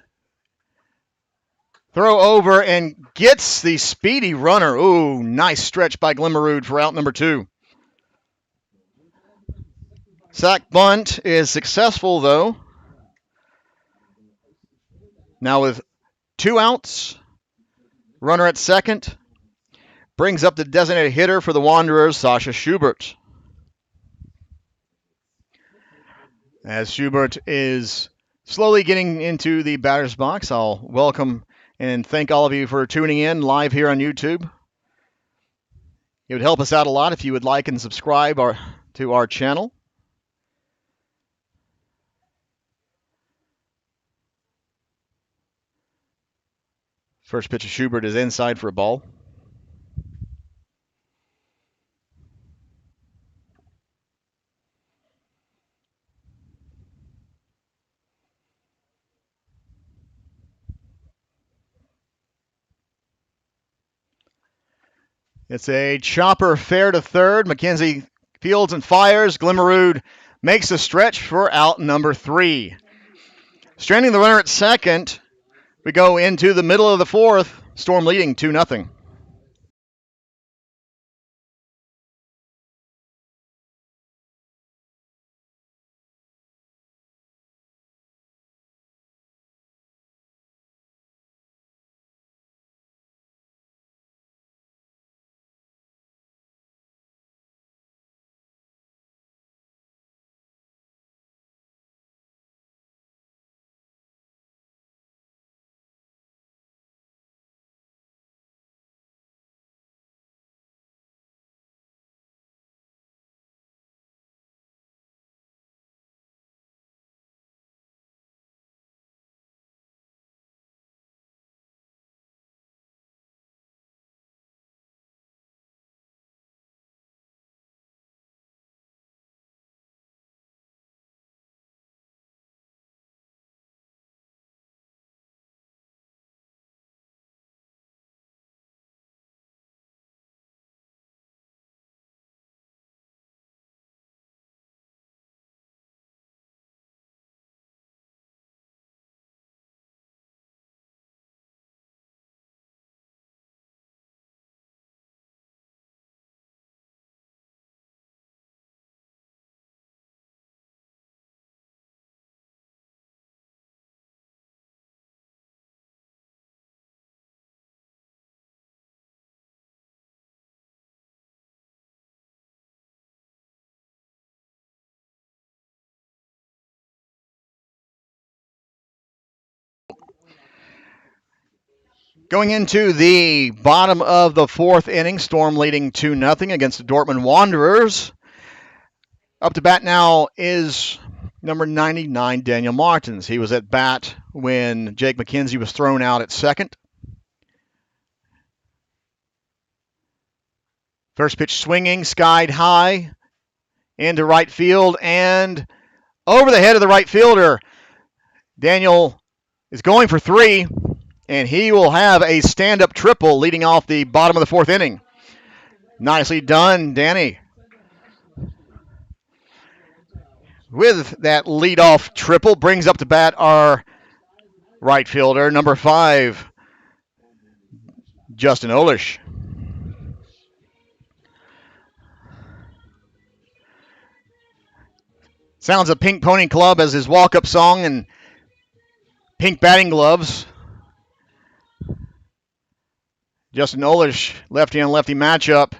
Throw over and gets the speedy runner. Ooh, nice stretch by Glimmerud for out number 2. Sack bunt is successful, though. Now with 2 outs, runner at second. Brings up the designated hitter for the Wanderers, Sasha Schubert. As Schubert is slowly getting into the batter's box, I'll welcome and thank all of you for tuning in live here on YouTube. It would help us out a lot if you would like and subscribe to our channel. First pitch of Schubert is inside for a ball. It's a chopper fair to third. McKenzie fields and fires. Glimmerud makes a stretch for out number 3. Stranding the runner at second, we go into the middle of the 4th. Storm leading 2-0. Going into the bottom of the 4th inning, Storm leading 2-0 against the Dortmund Wanderers. Up to bat now is number 99, Daniel Martins. He was at bat when Jake McKenzie was thrown out at second. First pitch swinging, skied high into right field and over the head of the right fielder. Daniel is going for 3. And he will have a stand-up triple leading off the bottom of the 4th inning. Nicely done, Danny. With that leadoff triple, brings up to bat our right fielder, number 5, Justin Olish. Sounds of Pink Pony Club as his walk-up song and pink batting gloves. Justin Olish, lefty on lefty matchup.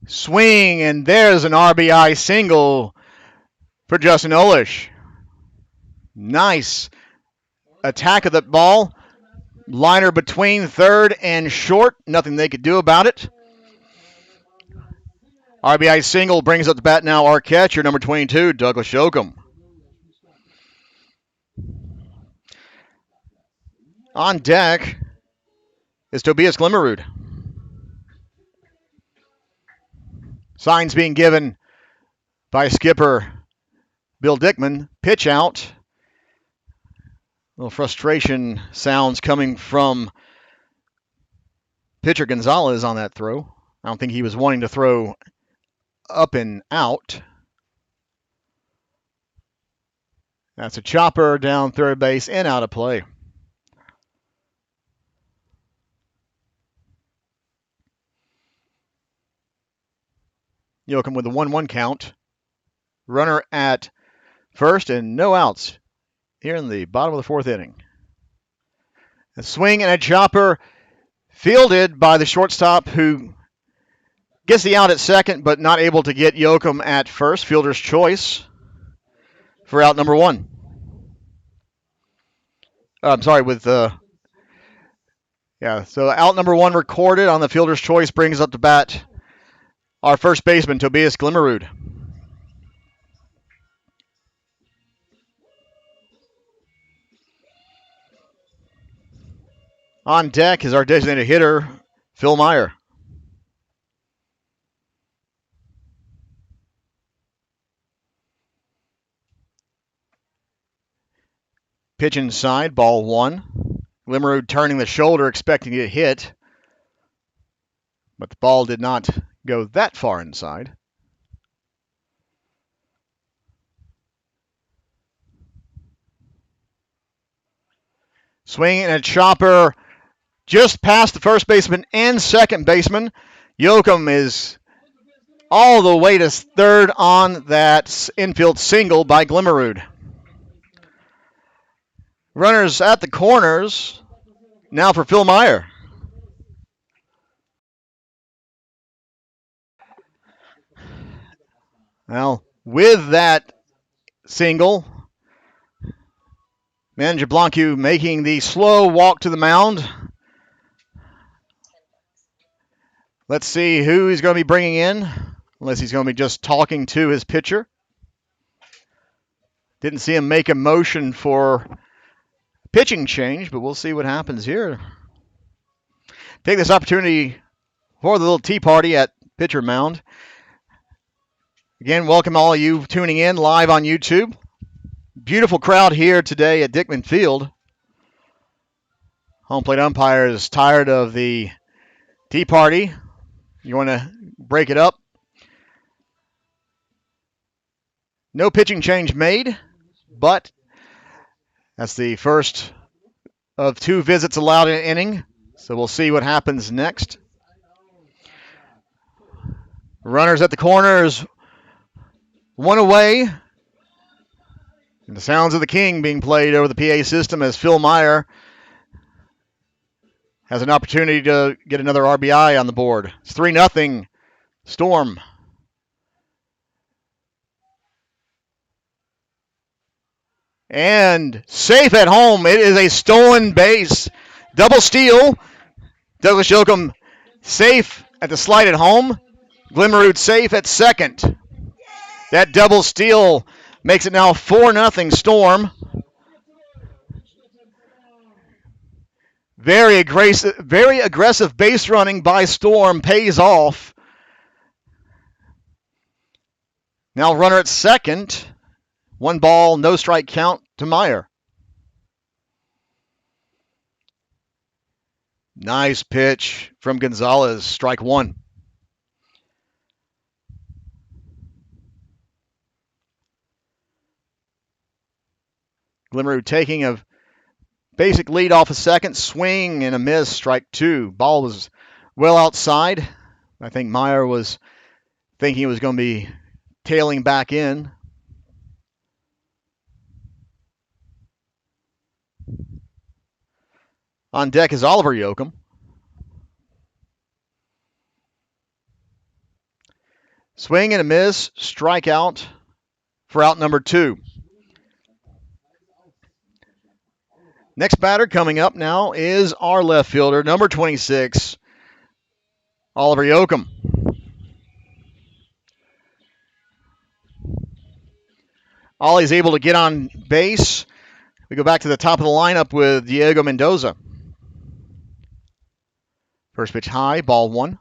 Swing, and there's an RBI single for Justin Olish. Nice attack of the ball. Liner between third and short. Nothing they could do about it. RBI single brings up the bat now our catcher, number 22, Douglas Yoakum. On deck is Tobias Glimmerud. Signs being given by skipper Bill Dickman. Pitch out. A little frustration sounds coming from pitcher Gonzalez on that throw. I don't think he was wanting to throw up and out. That's a chopper down third base and out of play. Yoakum with a 1-1 count. Runner at first and no outs here in the bottom of the fourth inning. A swing and a chopper fielded by the shortstop who gets the out at second but not able to get Yoakum at first. Fielder's choice for out number one. So out number one recorded on the fielder's choice brings up the bat our first baseman, Tobias Glimmerud. On deck is our designated hitter, Phil Meyer. Pitch inside, ball one. Glimmerud turning the shoulder, expecting to get hit. But the ball did not go that far inside. Swing and a chopper just past the first baseman and second baseman. Yoakum is all the way to third on that infield single by Glimmerud. Runners at the corners now for Phil Meyer. Well, with that single, Manager Blancu making the slow walk to the mound. Let's see who he's going to be bringing in, unless he's going to be just talking to his pitcher. Didn't see him make a motion for pitching change, but we'll see what happens here. Take this opportunity for the little tea party at pitcher mound. Again, welcome all of you tuning in live on YouTube. Beautiful crowd here today at Dickman Field. Home plate umpire is tired of the tea party. You want to break it up? No pitching change made, but that's the first of two visits allowed in an inning. So we'll see what happens next. Runners at the corners, one away. And the sounds of the King being played over the PA system as Phil Meyer has an opportunity to get another RBI on the board. It's 3-0 Storm. And safe at home. It is a stolen base. Double steal. Douglas Yoakum safe at the slide at home. Glimmerud safe at second. That double steal makes it now 4-0 Storm. Very aggressive base running by Storm pays off. Now runner at second. 1 ball, no strike count to Meyer. Nice pitch from Gonzalez, strike one. Glimmerud taking a basic lead off a second, swing and a miss, strike two. Ball was well outside. I think Meyer was thinking it was going to be tailing back in. On deck is Oliver Yoakum. Swing and a miss, strikeout for out number two. Next batter coming up now is our left fielder, number 26, Oliver Yoakum. Ollie's able to get on base. We go back to the top of the lineup with Diego Mendoza. First pitch high, ball one.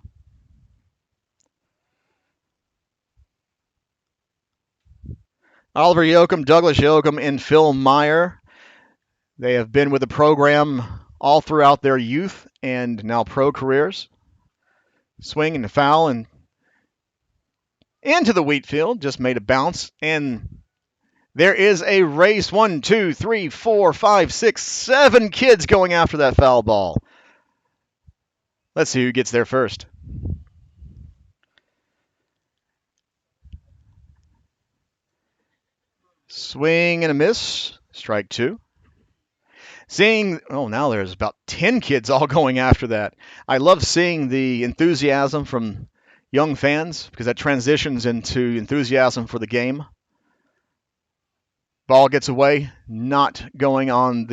Oliver Yoakum, Douglas Yoakum, and Phil Meyer. They have been with the program all throughout their youth and now pro careers. Swing and foul and into the wheat field. Just made a bounce. And there is a race. 1, 2, 3, 4, 5, 6, 7 kids going after that foul ball. Let's see who gets there first. Swing and a miss. Strike two. Now there's about 10 kids all going after that. I love seeing the enthusiasm from young fans because that transitions into enthusiasm for the game. Ball gets away, not going on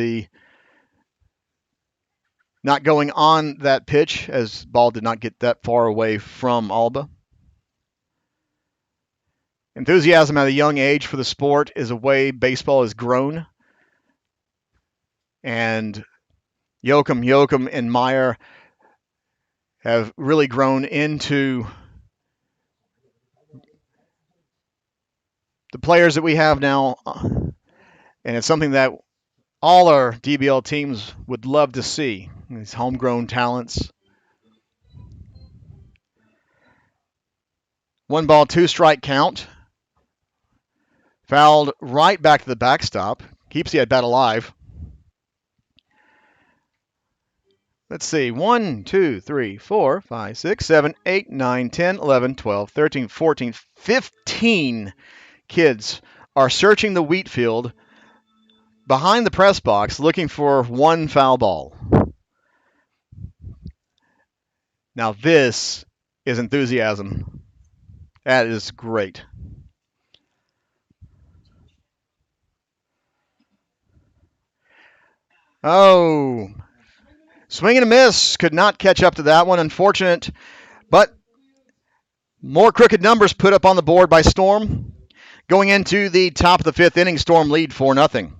that pitch, as ball did not get that far away from Alba. Enthusiasm at a young age for the sport is a way baseball has grown. And Yoakum, and Meyer have really grown into the players that we have now. And it's something that all our DBL teams would love to see, these homegrown talents. 1 ball, 2 strike count. Fouled right back to the backstop. Keeps the at-bat alive. Let's see. 1, 2, 3, 4, 5, 6, 7, 8, 9, 10, 11, 12, 13, 14, 15 kids are searching the wheat field behind the press box looking for one foul ball. Now this is enthusiasm. That is great. Oh, swing and a miss. Could not catch up to that one. Unfortunate, but more crooked numbers put up on the board by Storm. Going into the top of the 5th inning, Storm lead 4-0.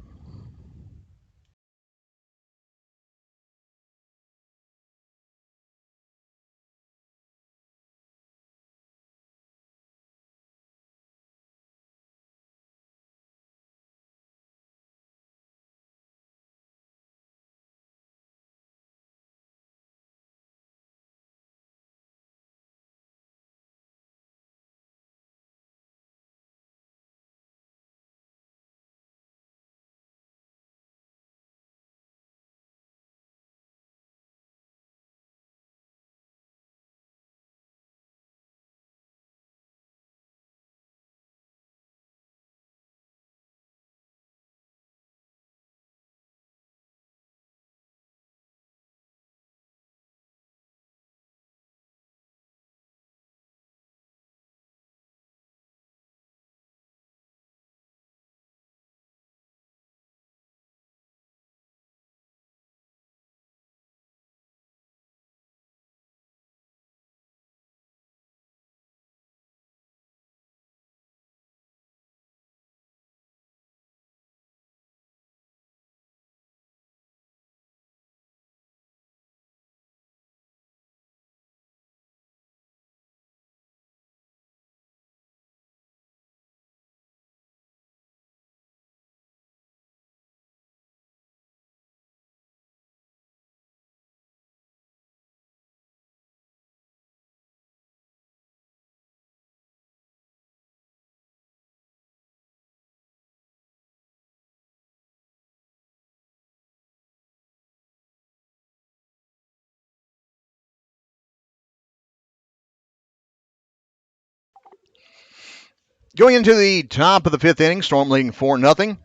Going into the top of the 5th inning, Storm leading 4-0.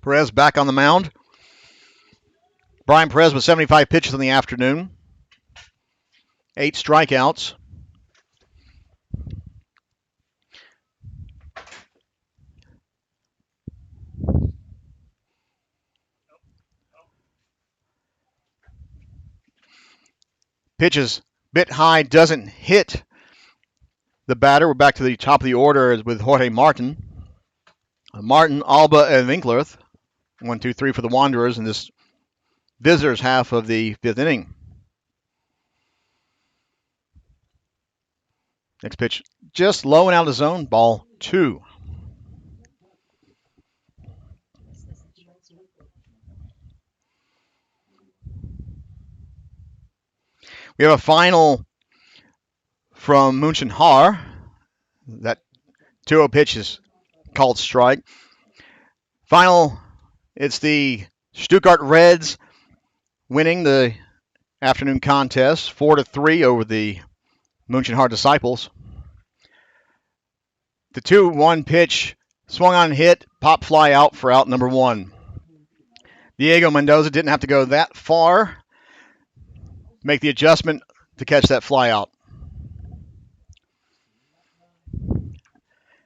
Perez back on the mound. Brian Perez with 75 pitches in the afternoon. 8 strikeouts. Pitch is bit high, doesn't hit the batter. We're back to the top of the order with Jorge Martin. Martin, Alba, and Winklerth. 1, 2, 3 for the Wanderers in this visitors half of the fifth inning. Next pitch, just low and out of the zone, ball 2. We have a final from München. That 2-0 pitch is called strike. Final, it's the Stuttgart Reds winning the afternoon contest 4-3 over the München Disciples. The 2-1 pitch swung on, hit, pop fly out for out number 1. Diego Mendoza didn't have to go that far, make the adjustment to catch that fly out.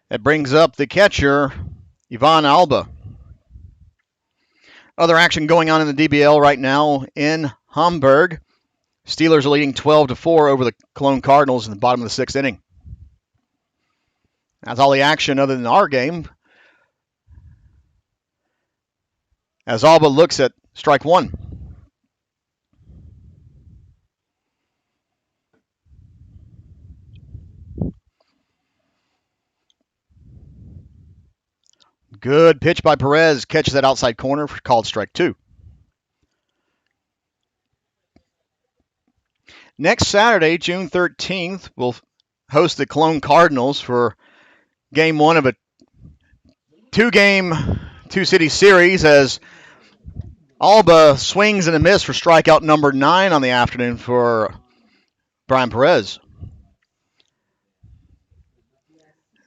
That brings up the catcher, Ivan Alba. Other action going on in the DBL right now in Hamburg. Steelers are leading 12-4 over the Cologne Cardinals in the bottom of the 6th inning. That's all the action other than our game. As Alba looks at strike 1. Good pitch by Perez. Catches that outside corner for called strike 2. Next Saturday, June 13th, we'll host the Cologne Cardinals for game 1 of a 2-game, 2-city series as Alba swings and a miss for strikeout number 9 on the afternoon for Brian Perez.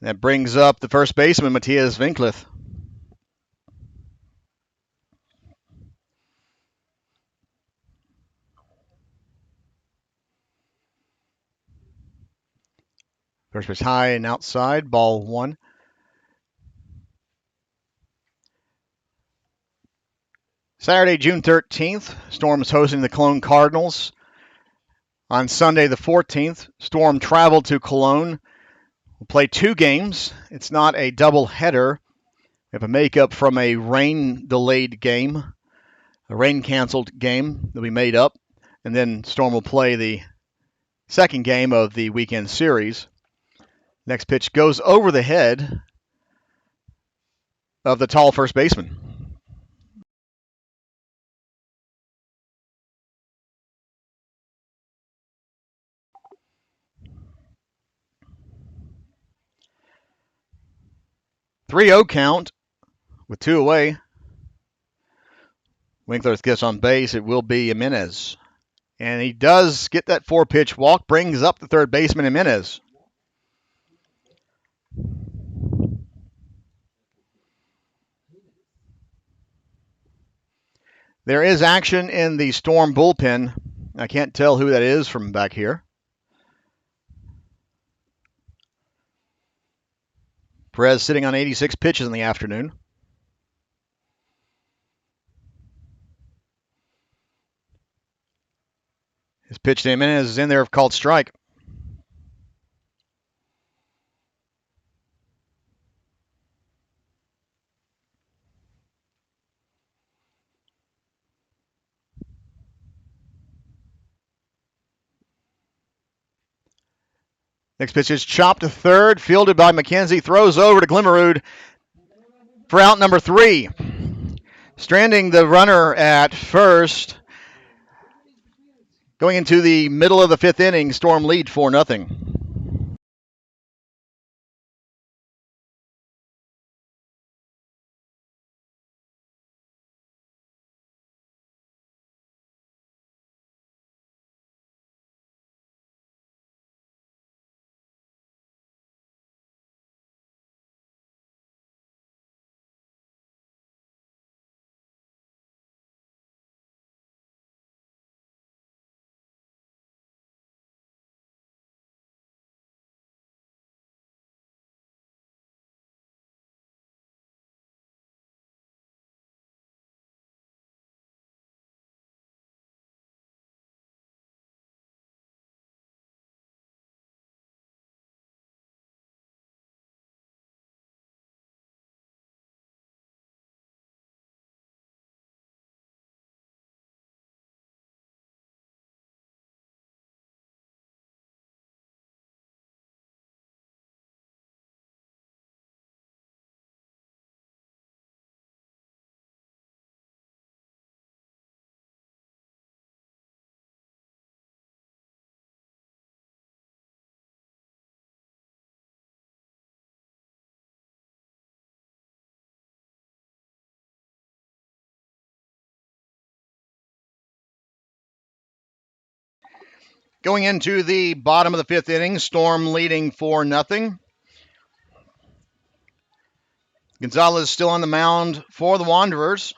That brings up the first baseman, Matthias Winkleth. First pitch high and outside, ball 1. Saturday, June 13th, Storm is hosting the Cologne Cardinals. On Sunday, the 14th, Storm traveled to Cologne. We'll play 2 games. It's not a double-header. We have a makeup from a rain-delayed game, a rain-canceled game that we made up, and then Storm will play the second game of the weekend series. Next pitch goes over the head of the tall first baseman. Three-0 count with 2 away. Winkler gets on base. It will be Jimenez. And he does get that 4-pitch walk, brings up the third baseman, Jimenez. There is action in the Storm bullpen. I can't tell who that is from back here. Perez sitting on 86 pitches in the afternoon. His pitch to Jimenez is in there, called strike. Next pitch is chopped to third, fielded by McKenzie, throws over to Glimmerud for out number 3. Stranding the runner at first. Going into the middle of the 5th inning, Storm lead 4-0. Going into the bottom of the 5th inning, Storm leading 4-0. Gonzalez still on the mound for the Wanderers.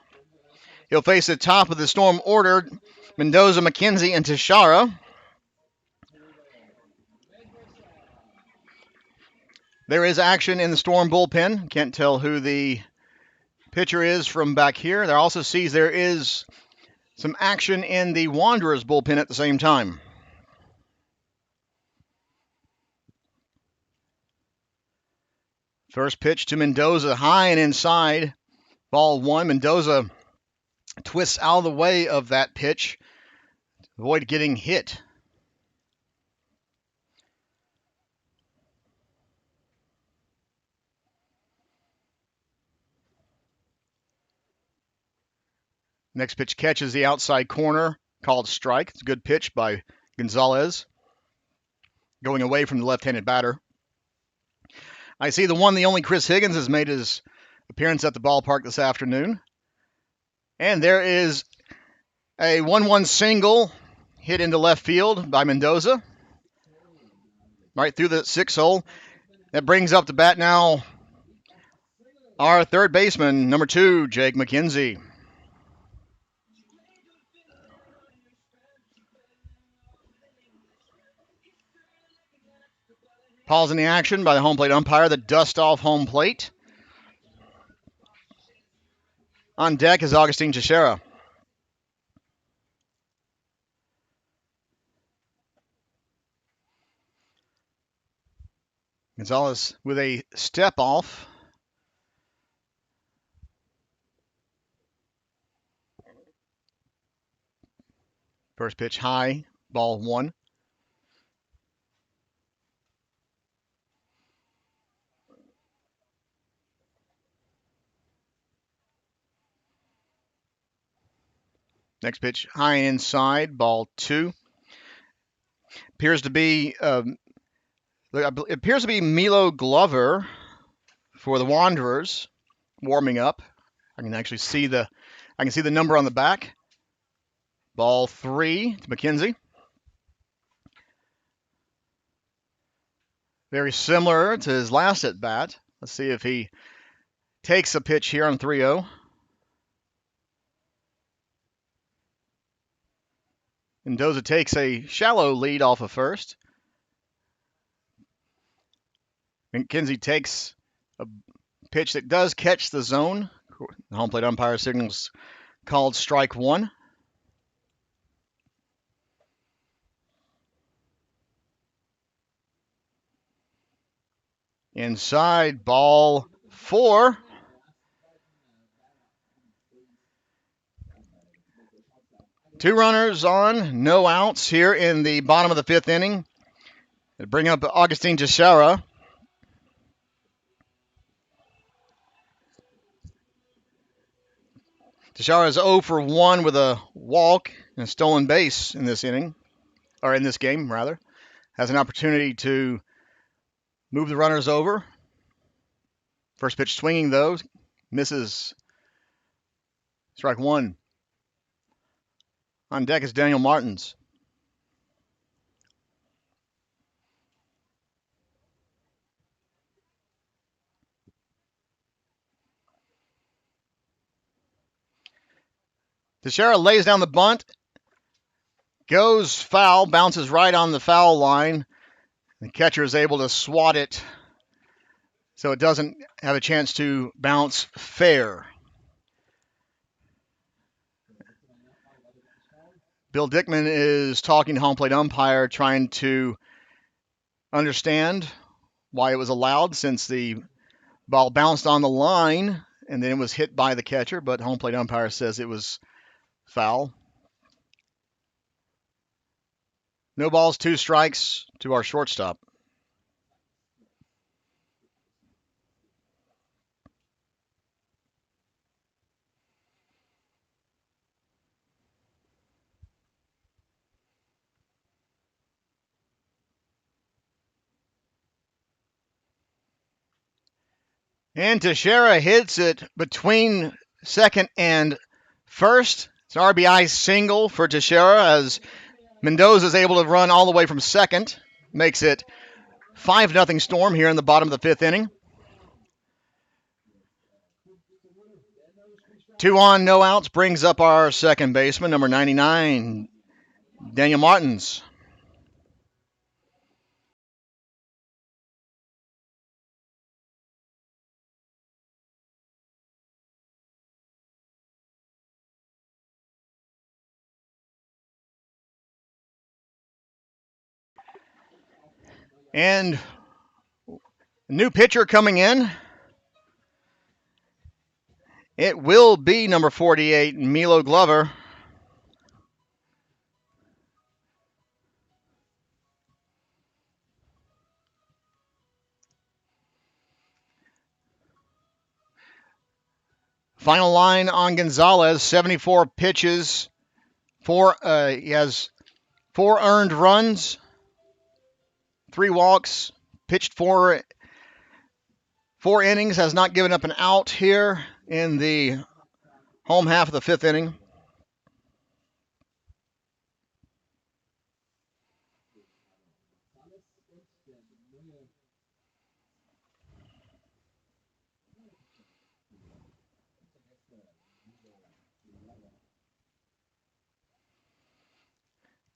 He'll face the top of the Storm order, Mendoza, McKenzie, and Teixeira. There is action in the Storm bullpen. Can't tell who the pitcher is from back here. There also sees there is some action in the Wanderers bullpen at the same time. First pitch to Mendoza, high and inside. Ball 1. Mendoza twists out of the way of that pitch. Avoid getting hit. Next pitch catches the outside corner, called strike. It's a good pitch by Gonzalez, going away from the left-handed batter. I see the one, the only Chris Higgins has made his appearance at the ballpark this afternoon. And there is a 1-1 single hit into left field by Mendoza, right through the 6 hole. That brings up the bat now our third baseman, number 2, Jake McKenzie. Pausing the action by the home plate umpire, the dust off home plate. On deck is Agustin Teixeira. Gonzalez with a step off. First pitch high, ball 1. Next pitch high inside, ball 2. Appears to be Milo Glover for the Wanderers warming up. I can actually see the number on the back. Ball 3 to McKenzie. Very similar to his last at bat. Let's see if he takes a pitch here on 3-0. Mendoza takes a shallow lead off of first. McKenzie takes a pitch that does catch the zone. The home plate umpire signals called strike 1. Inside, ball 4. Two runners on, no outs here in the bottom of the 5th inning. They bring up Agustin Teixeira. Teixeira is 0 for 1 with a walk and a stolen base in this inning, or in this game, rather. Has an opportunity to move the runners over. First pitch swinging, though, misses. Strike 1. On deck is Daniel Martins. Teixeira lays down the bunt, goes foul, bounces right on the foul line. The catcher is able to swat it so it doesn't have a chance to bounce fair. Bill Dickman is talking to home plate umpire, trying to understand why it was allowed, since the ball bounced on the line and then it was hit by the catcher, but home plate umpire says it was foul. No balls, 2 strikes to our shortstop. And Teixeira hits it between second and first. It's an RBI single for Teixeira as Mendoza is able to run all the way from second. Makes it 5-0 Storm here in the bottom of the 5th inning. 2 on, no outs brings up our second baseman, number 99, Daniel Martins. And a new pitcher coming in. It will be number 48, Milo Glover. Final line on Gonzalez, 74 pitches. He has 4 earned runs, 3 walks, pitched 4 innings, has not given up an out here in the home half of the 5th inning.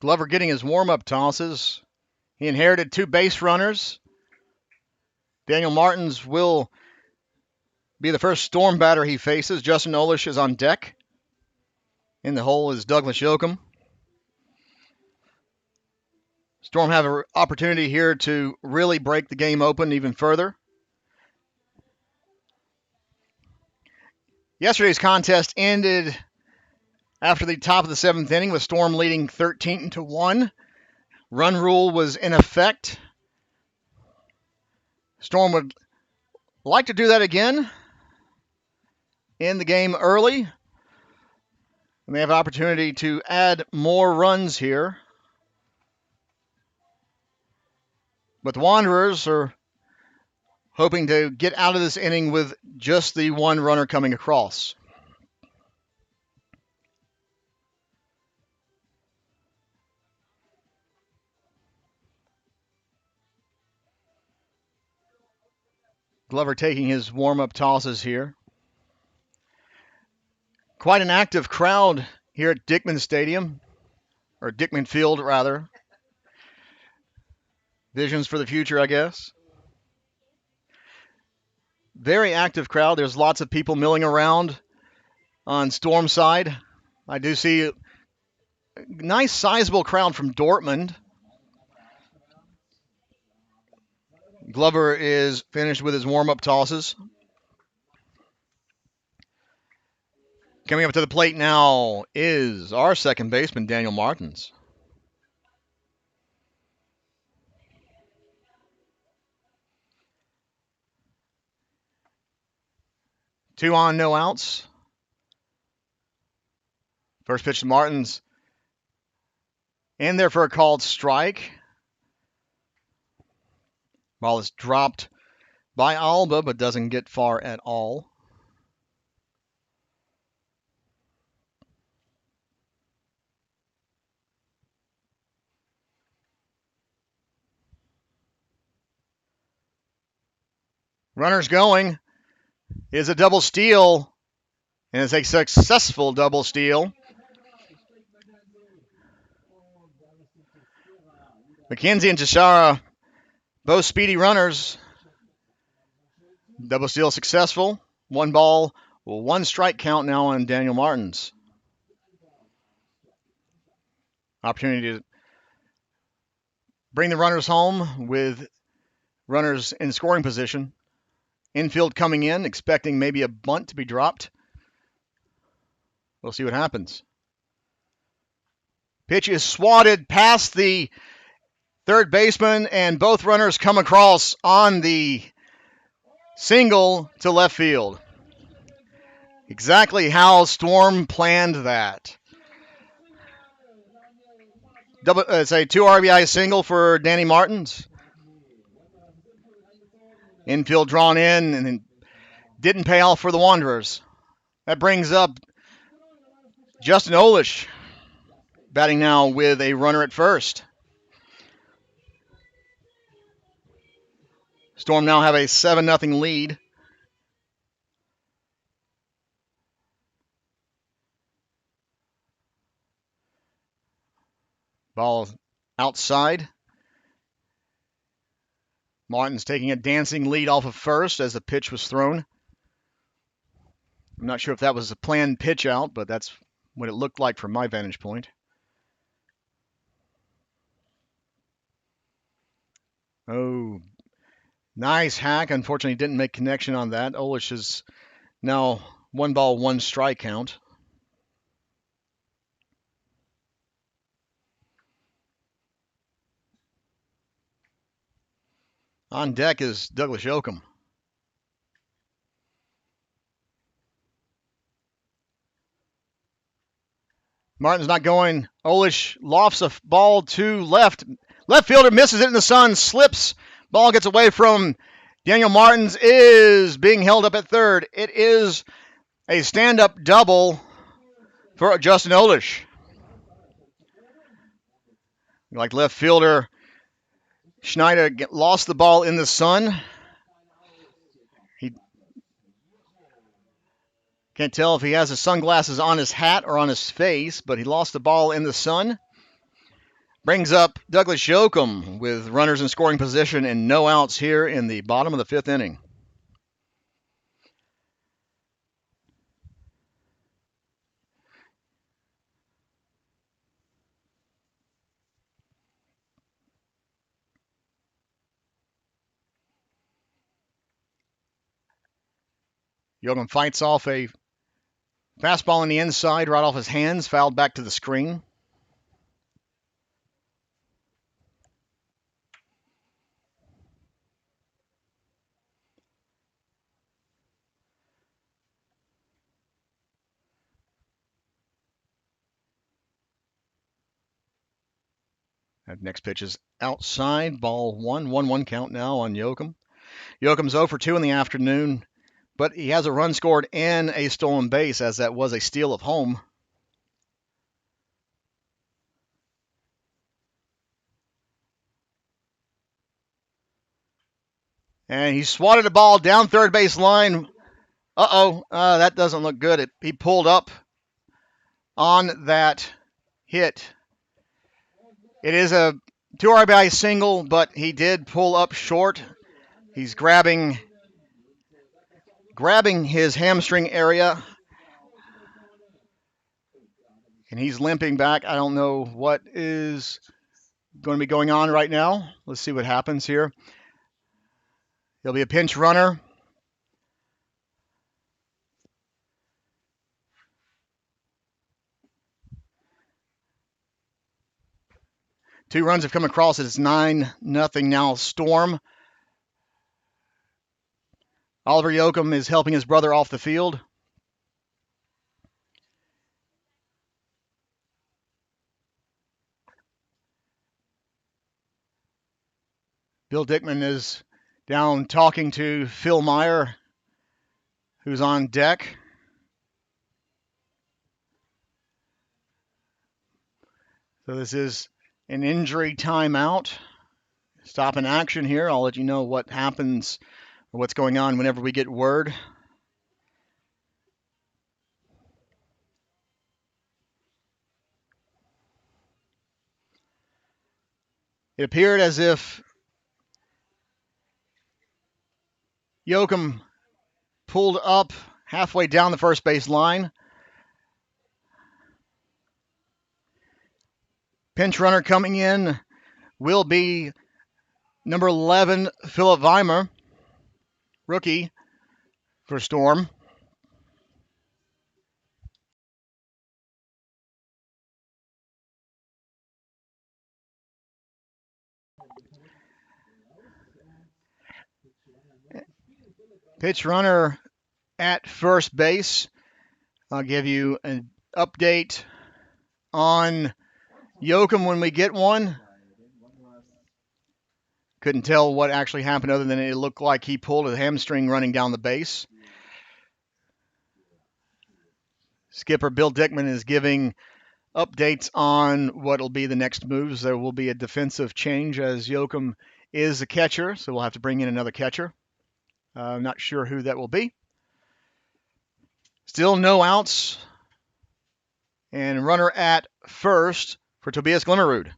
Glover getting his warm-up tosses. He inherited 2 base runners. Daniel Martins will be the first Storm batter he faces. Justin Olish is on deck. In the hole is Douglas Yoakum. Storm have an opportunity here to really break the game open even further. Yesterday's contest ended after the top of the 7th inning with Storm leading 13-1. Run rule was in effect. Storm would like to do that again in the game early. And they have an opportunity to add more runs here. But the Wanderers are hoping to get out of this inning with just the 1 runner coming across. Glover taking his warm-up tosses here. Quite an active crowd here at Dickman Stadium, or Dickman Field, rather. Visions for the future, I guess. Very active crowd. There's lots of people milling around on Storm side. I do see a nice sizable crowd from Dortmund. Glover is finished with his warm-up tosses. Coming up to the plate now is our second baseman, Daniel Martins. Two on, no outs. First pitch to Martins. In there for a called strike. Ball is dropped by Alba, but doesn't get far at all. Runners going is a double steal, and it's a successful double steal. McKenzie and Tashara, both speedy runners. Double steal successful. 1 ball, 1 strike count now on Daniel Martins. Opportunity to bring the runners home with runners in scoring position. Infield coming in, expecting maybe a bunt to be dropped. We'll see what happens. Pitch is swatted past the third baseman, and both runners come across on the single to left field. Exactly how Storm planned that. It's a 2 RBI single for Danny Martins. Infield drawn in and didn't pay off for the Wanderers. That brings up Justin Olish. batting now with a runner at first. Storm now have a 7-0 lead. Ball outside. Martin's taking a dancing lead off of first as the pitch was thrown. I'm not sure if that was a planned pitch out, but that's what it looked like from my vantage point. Oh, nice hack. Unfortunately, didn't make connection on that. Olish is now 1 ball, 1 strike count. On deck is Douglas Yoakum. Martin's not going. Olish lofts a ball to left. Left fielder misses it in the sun, slips. Ball gets away from Daniel Martins, is being held up at third. It is a stand-up double for Justin Olish. Like left fielder, Schneider lost the ball in the sun. He can't tell if he has his sunglasses on his hat or on his face, but he lost the ball in the sun. Brings up Douglas Yoakum with runners in scoring position and no outs here in the bottom of the 5th inning. Yoakum fights off a fastball on the inside, right off his hands, fouled back to the screen. That next pitch is outside, ball 1, 1-1 count now on Yoakum. Yoakum's 0 for 2 in the afternoon, but he has a run scored and a stolen base, as that was a steal of home. And he swatted a ball down third base line. That doesn't look good. He pulled up on that hit. It is a 2 RBI single, but he did pull up short. He's grabbing his hamstring area, and he's limping back. I don't know what is going to be going on right now. Let's see what happens here. There'll be a pinch runner. Two runs have come across. It's 9-0 now Storm. Oliver Yoakum is helping his brother off the field. Bill Dickman is down talking to Phil Meyer, who's on deck. So this is an injury timeout. Stop in action here. I'll let you know what happens or what's going on whenever we get word. It appeared as if Yoakum pulled up halfway down the first base line. Pinch runner coming in will be number 11, Philip Weimer, rookie for Storm. Pitch runner at first base. I'll give you an update on Yoakum when we get one. Couldn't tell what actually happened other than it looked like he pulled a hamstring running down the base. Skipper Bill Dickman is giving updates on what will be the next moves. There will be a defensive change as Joachim is the catcher, so we'll have to bring in another catcher. I'm not sure who that will be. Still no outs. And runner at first for Tobias Glimmerud.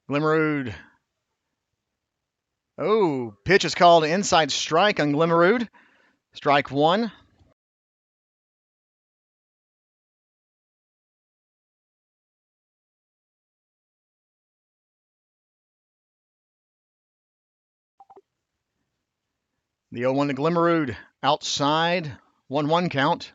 Glimmerud. Oh, pitch is called inside strike on Glimmerud. Strike one. The 0-1 to Glimmerud. Outside. 1-1 count.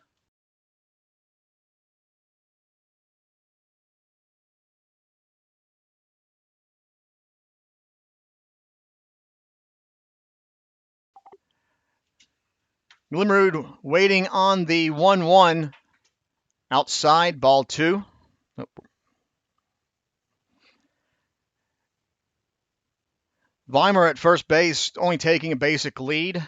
Glimmerud waiting on the 1-1. Outside, ball two. Weimar at first base, only taking a basic lead.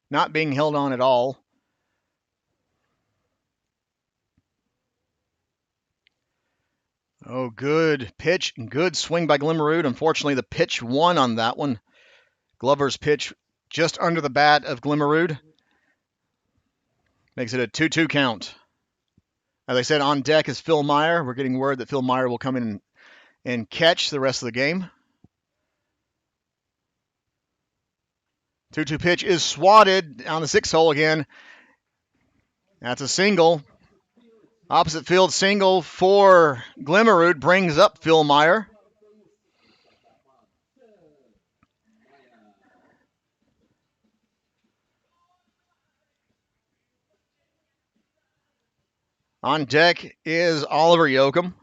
Not being held on at all. Oh, good pitch. Good swing by Glimmerud. Unfortunately, the pitch won on that one. Glover's pitch just under the bat of Glimmerud. Makes it a 2-2 count. As I said, on deck is Phil Meyer. We're getting word that Phil Meyer will come in and catch the rest of the game. 2-2 pitch is swatted on the 6 hole again. That's a single. Opposite field single for Glimmerud brings up Phil Meyer. On deck is Oliver Joachim.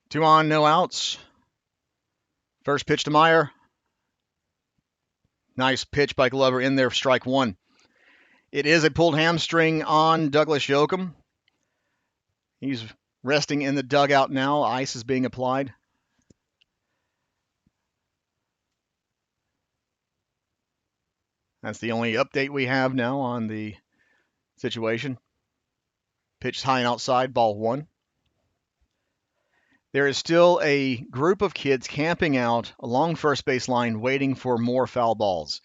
Two on, no outs. First pitch to Meyer. Nice pitch by Glover in there for strike one. It is a pulled hamstring on Douglas Joachim. He's resting in the dugout now. Ice is being applied. That's the only update we have now on the situation. Pitched high and outside, ball one. There is still a group of kids camping out along first base line waiting for more foul balls.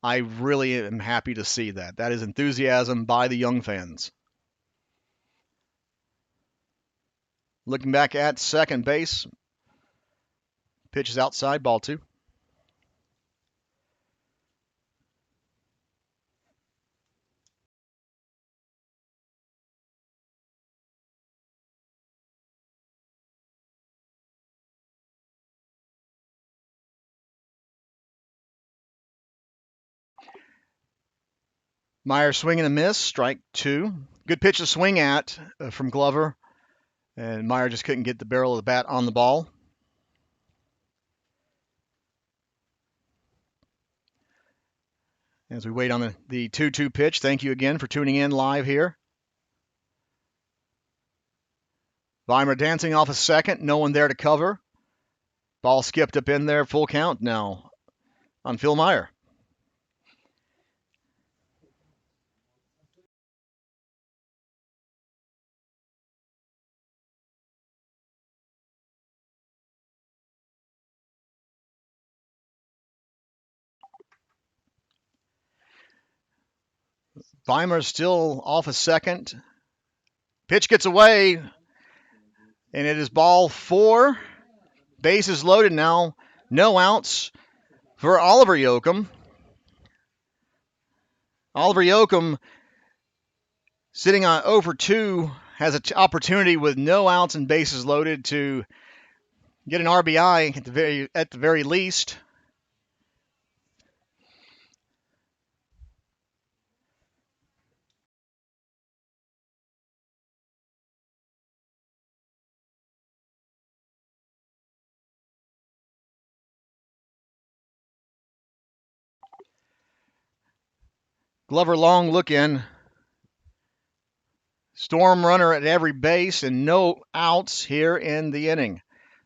I really am happy to see that. That is enthusiasm by the young fans. Looking back at second base. Pitch is outside, ball two. Meyer swinging a miss, strike two. Good pitch to swing at from Glover. And Meyer just couldn't get the barrel of the bat on the ball. As we wait on the 2-2 pitch, thank you again for tuning in live here. Weimar dancing off a second, no one there to cover. Ball skipped up in there, full count now on Phil Meyer. Weimar's still off a second. Pitch gets away, and it is ball four. Bases loaded now. No outs for Oliver Joachim. Oliver Joachim sitting on 0 for 2 has an opportunity with no outs and bases loaded to get an RBI at the very least. Glover long look in. Storm runner at every base and no outs here in the inning.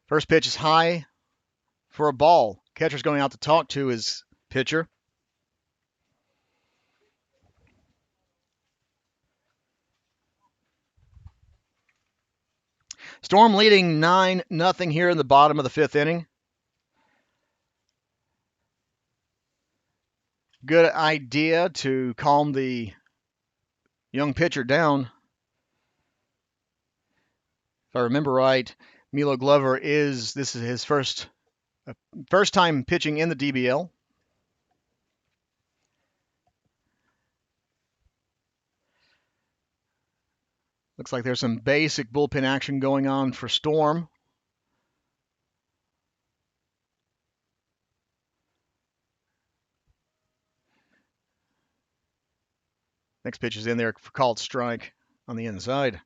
First pitch is high for a ball. Catcher's going out to talk to his pitcher. Storm leading 9-0 here in the bottom of the fifth inning. Good idea to calm the young pitcher down. If I remember right, Milo Glover this is his first time pitching in the DBL. Looks like there's some basic bullpen action going on for Storm. Next pitch is in there for called strike on the inside.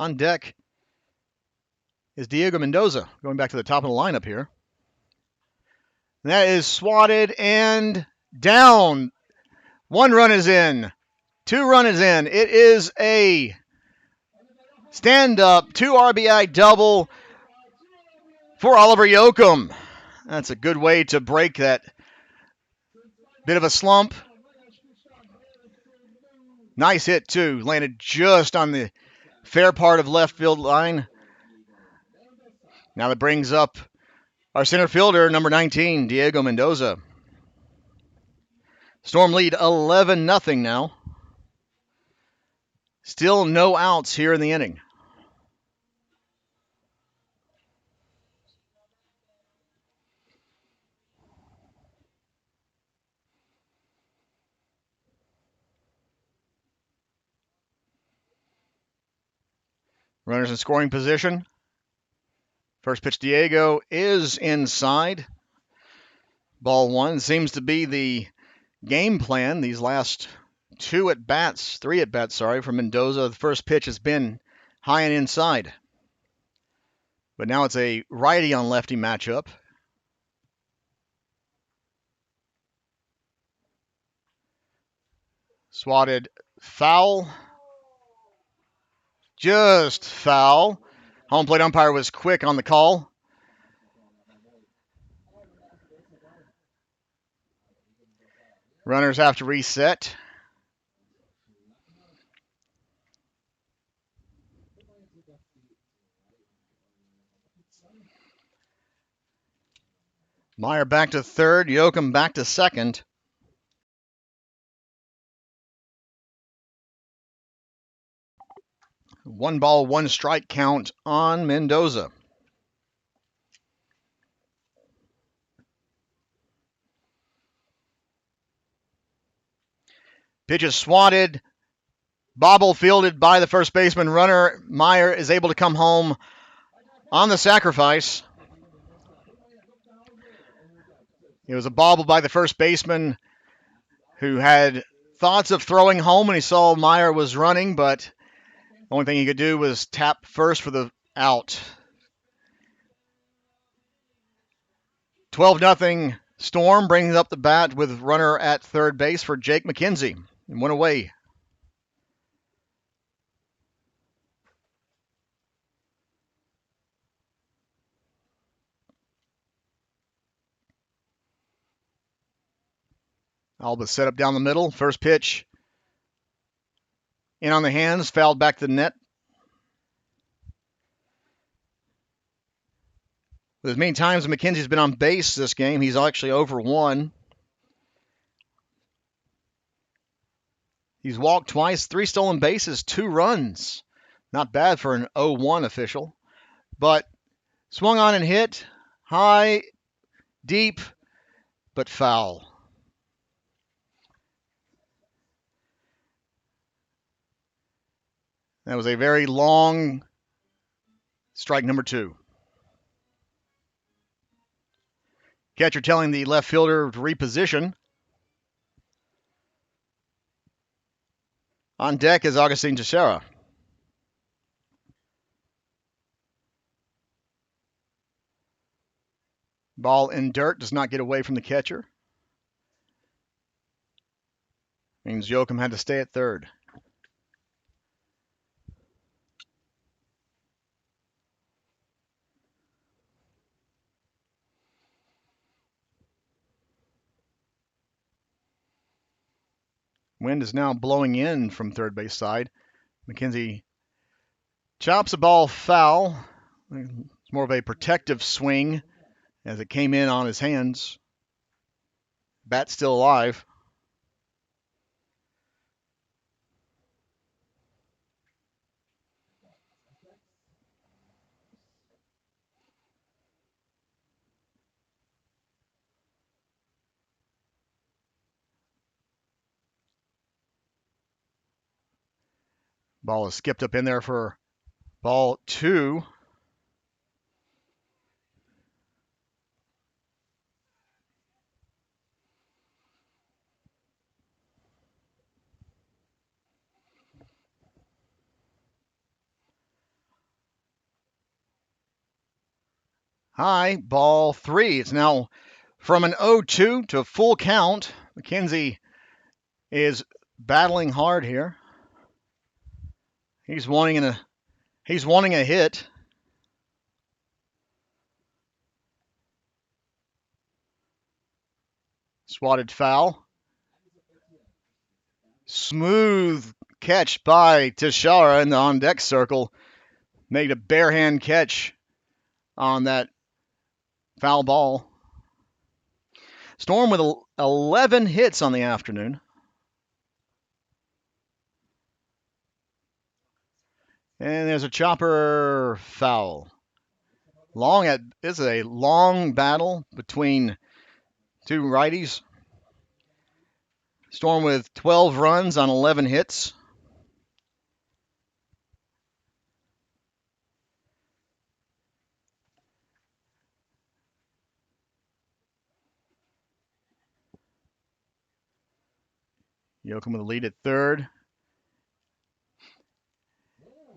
On deck is Diego Mendoza, going back to the top of the lineup here. And that is swatted and down. 1 run is in. 2 run is in. It is a stand-up 2 RBI double for Oliver Yoakum. That's a good way to break that bit of a slump. Nice hit, too. Landed just on the fair part of left field line. Now that brings up our center fielder, number 19, Diego Mendoza. Storm lead 11-0 now. Still no outs here in the inning. Runners in scoring position. First pitch, Diego is inside. Ball 1 seems to be the game plan these last 3 at bats, for Mendoza. The first pitch has been high and inside. But now it's a righty on lefty matchup. Swatted foul. Just foul. Home plate umpire was quick on the call. Runners have to reset. Meyer back to third. Yoakum back to second. One ball, one strike count on Mendoza. Pitch is swatted. Bobble fielded by the first baseman. Runner Meyer is able to come home on the sacrifice. It was a bobble by the first baseman who had thoughts of throwing home when he saw Meyer was running, but the only thing he could do was tap first for the out. 12-0 Storm brings up the bat with runner at third base for Jake McKenzie. And 1 away. Alba set up down the middle. First pitch in on the hands, fouled back to the net. As many times as McKenzie's been on base this game, he's actually over 1. He's walked twice, 3 stolen bases, 2 runs. Not bad for an 0-1 official. But swung on and hit. High, deep, but foul. That was a very long strike number 2. Catcher telling the left fielder to reposition. On deck is Augustine Teixeira. Ball in dirt, does not get away from the catcher. Means Joachim had to stay at third. Wind is now blowing in from third base side. McKenzie chops a ball foul. It's more of a protective swing as it came in on his hands. Bat still alive. Ball is skipped up in there for ball 2. High, ball 3. It's now from an 0-2 to a full count. McKenzie is battling hard here. He's wanting a hit. Swatted foul. Smooth catch by Teixeira in the on-deck circle. Made a bare hand catch on that foul ball. Storm with 11 hits on the afternoon. And there's a chopper foul. This is a long battle between two righties. Storm with 12 runs on 11 hits. Joachim with a lead at third.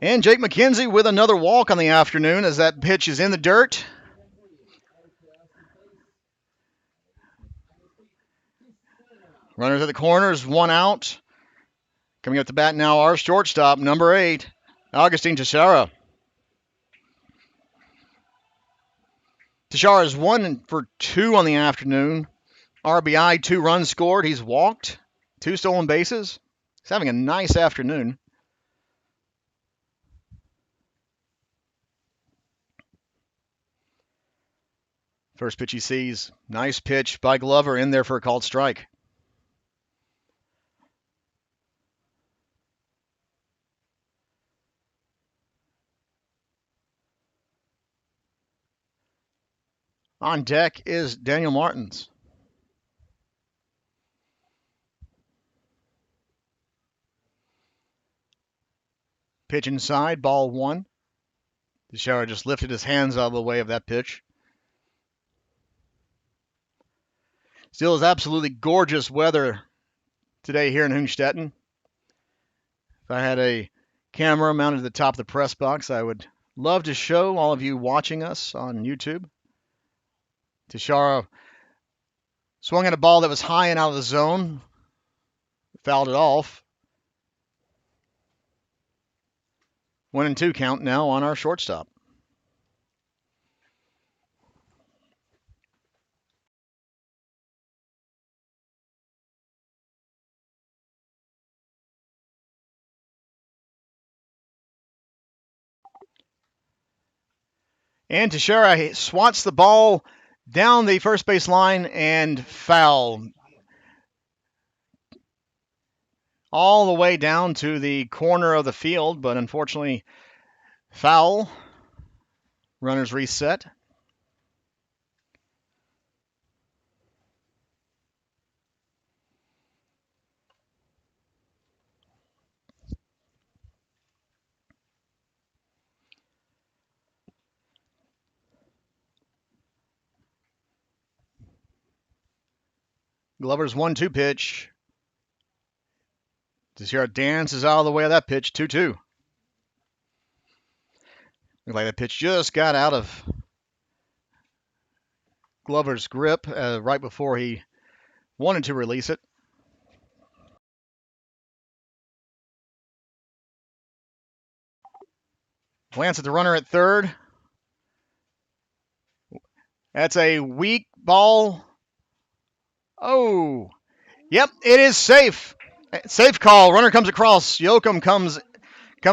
And Jake McKenzie with another walk on the afternoon as that pitch is in the dirt. Runners at the corners, 1 out. Coming up to bat now, our shortstop, number 8, Augustine Teixeira. Teixeira is 1 for 2 on the afternoon. RBI, 2 runs scored. He's walked, 2 stolen bases. He's having a nice afternoon. First pitch he sees, nice pitch by Glover in there for a called strike. On deck is Daniel Martins. Pitch inside, ball 1. Teixeira just lifted his hands out of the way of that pitch. Still is absolutely gorgeous weather today here in Hünstetten. If I had a camera mounted to the top of the press box, I would love to show all of you watching us on YouTube. Teixeira swung at a ball that was high and out of the zone. Fouled it off. 1-2 count now on our shortstop. And Teixeira swats the ball down the first base line and foul. All the way down to the corner of the field, but unfortunately foul. Runners reset. Glover's 1-2 pitch. Teixeira dances out of the way of that pitch, 2-2. Looks like that pitch just got out of Glover's grip right before he wanted to release it. Glance at the runner at third. That's a weak ball. Oh, yep, it is safe. Safe call. Runner comes across. Yoakum comes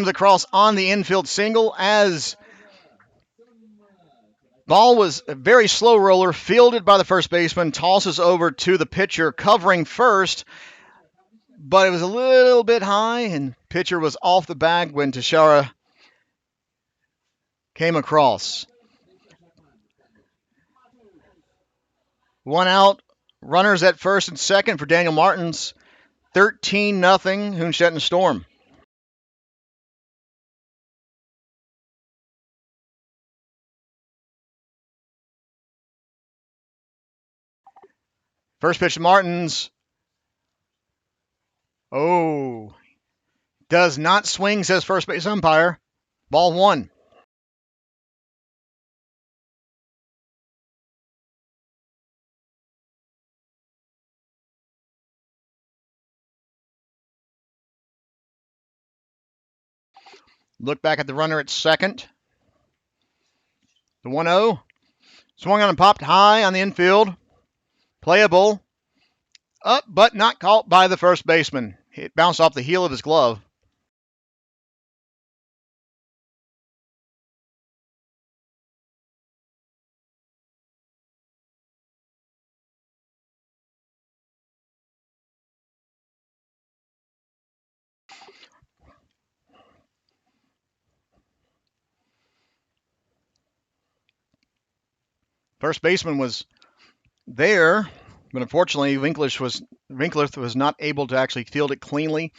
across on the infield single as ball was a very slow roller, fielded by the first baseman, tosses over to the pitcher, covering first, but it was a little bit high, and pitcher was off the bag when Teixeira came across. One out, runners at first and second for Daniel Martins. 13-0 Hünstetten Storm. First pitch to Martins. Oh, does not swing, says first base umpire. Ball one. Look back at the runner at second. The 1-0. Swung on and popped high on the infield. Playable. Up, but not caught by the first baseman. It bounced off the heel of his glove. First baseman was there, but unfortunately Winkler was not able to actually field it cleanly.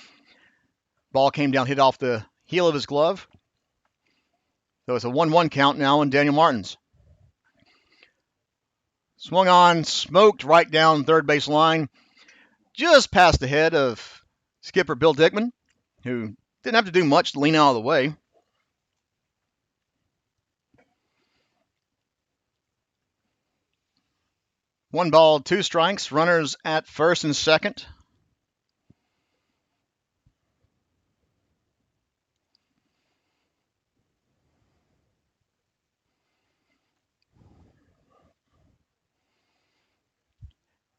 Ball came down, hit off the heel of his glove. So it's a 1-1 count now on Daniel Martins. Swung on, smoked right down third base line, just past the head of skipper Bill Dickman, who didn't have to do much to lean out of the way. One ball, two strikes, runners at first and second.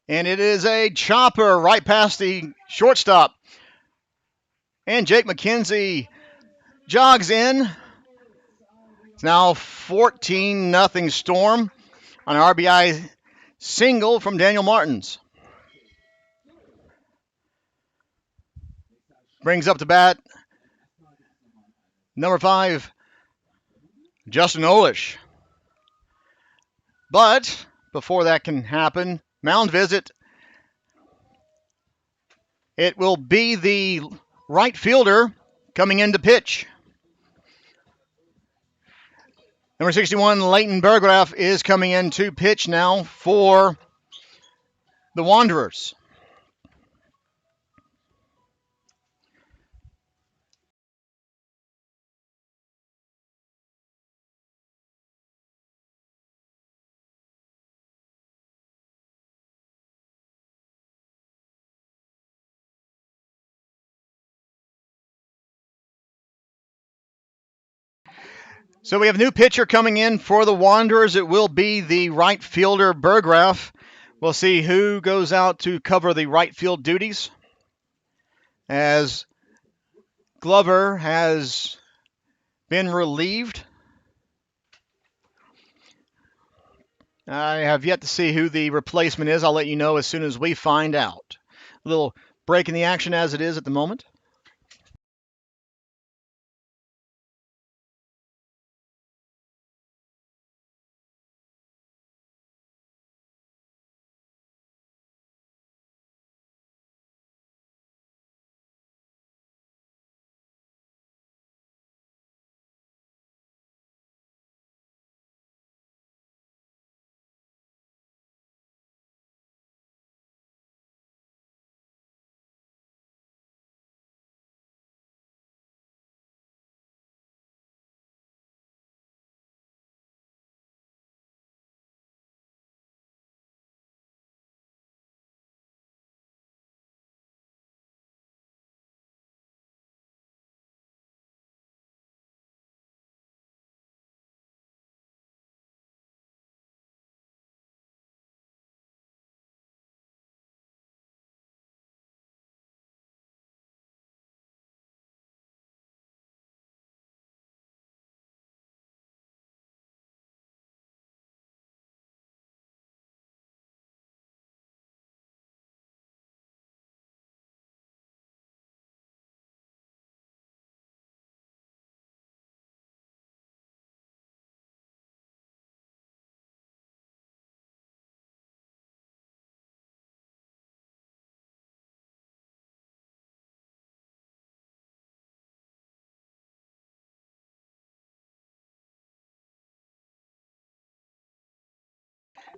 And it is a chopper right past the shortstop. And Jake McKenzie jogs in. It's now 14-0 Storm on an RBI single from Daniel Martins. Brings up the bat number 5, Justin Olish. But before that can happen, mound visit. It will be the right fielder coming in to pitch. Number 61, Leighton Berggraf, is coming in to pitch now for the Wanderers. So we have a new pitcher coming in for the Wanderers. It will be the right fielder, Berggraf. We'll see who goes out to cover the right field duties, as Glover has been relieved. I have yet to see who the replacement is. I'll let you know as soon as we find out. A little break in the action as it is at the moment.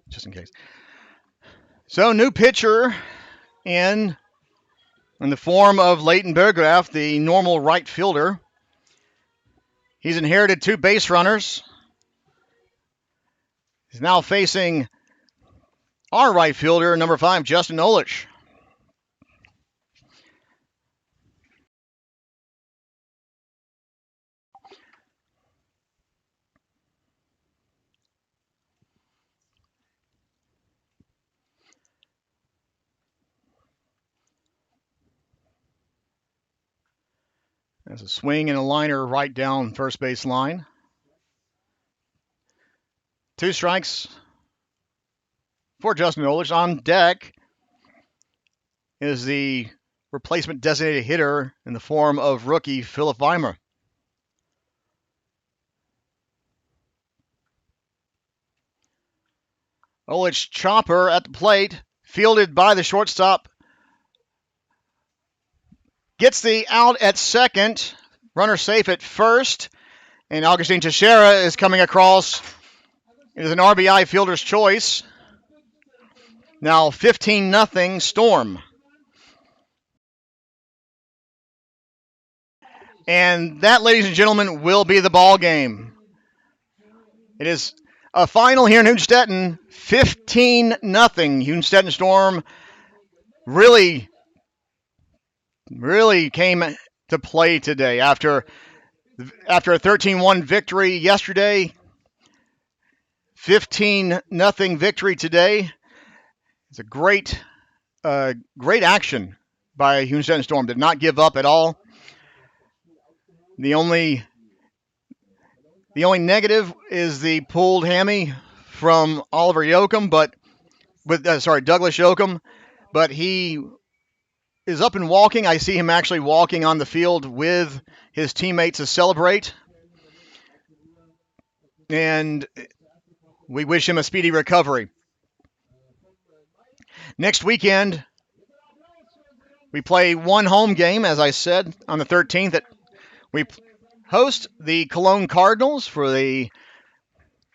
just in case. So, new pitcher in the form of Leighton Berggraf, the normal right fielder. He's inherited 2 base runners. He's now facing our right fielder, number 5, Justin Olich. There's a swing and a liner right down first base line. 2 strikes for Justin Olich. On deck is the replacement designated hitter in the form of rookie Philip Weimer. Olich chopper at the plate, fielded by the shortstop. Gets the out at second. Runner safe at first. And Augustine Teixeira is coming across. It is an RBI fielder's choice. Now 15-0 Storm. And that, ladies and gentlemen, will be the ball game. It is a final here in Hünstetten. 15-0. Hünstetten Storm really came to play today after a 13-1 victory yesterday. 15-0 victory today. It's a great action by Hünstetten Storm. Did not give up at all. The only negative is the pulled hammy from Oliver Yoakum, Douglas Yoakum, but he is up and walking. I see him actually walking on the field with his teammates to celebrate. And we wish him a speedy recovery. Next weekend, we play one home game, as I said, on the 13th. We host the Cologne Cardinals for the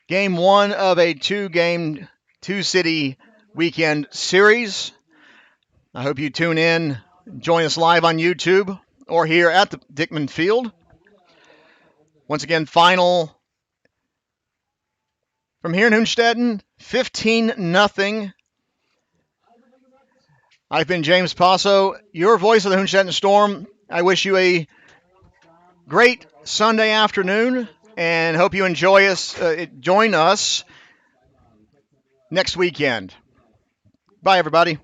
game 1 of a 2-game, 2-city weekend series. I hope you tune in, join us live on YouTube or here at the Dickman Field. Once again, final from here in Hünstetten, 15-0. I've been James Passo, your voice of the Hünstetten Storm. I wish you a great Sunday afternoon and hope you join us next weekend. Bye, everybody.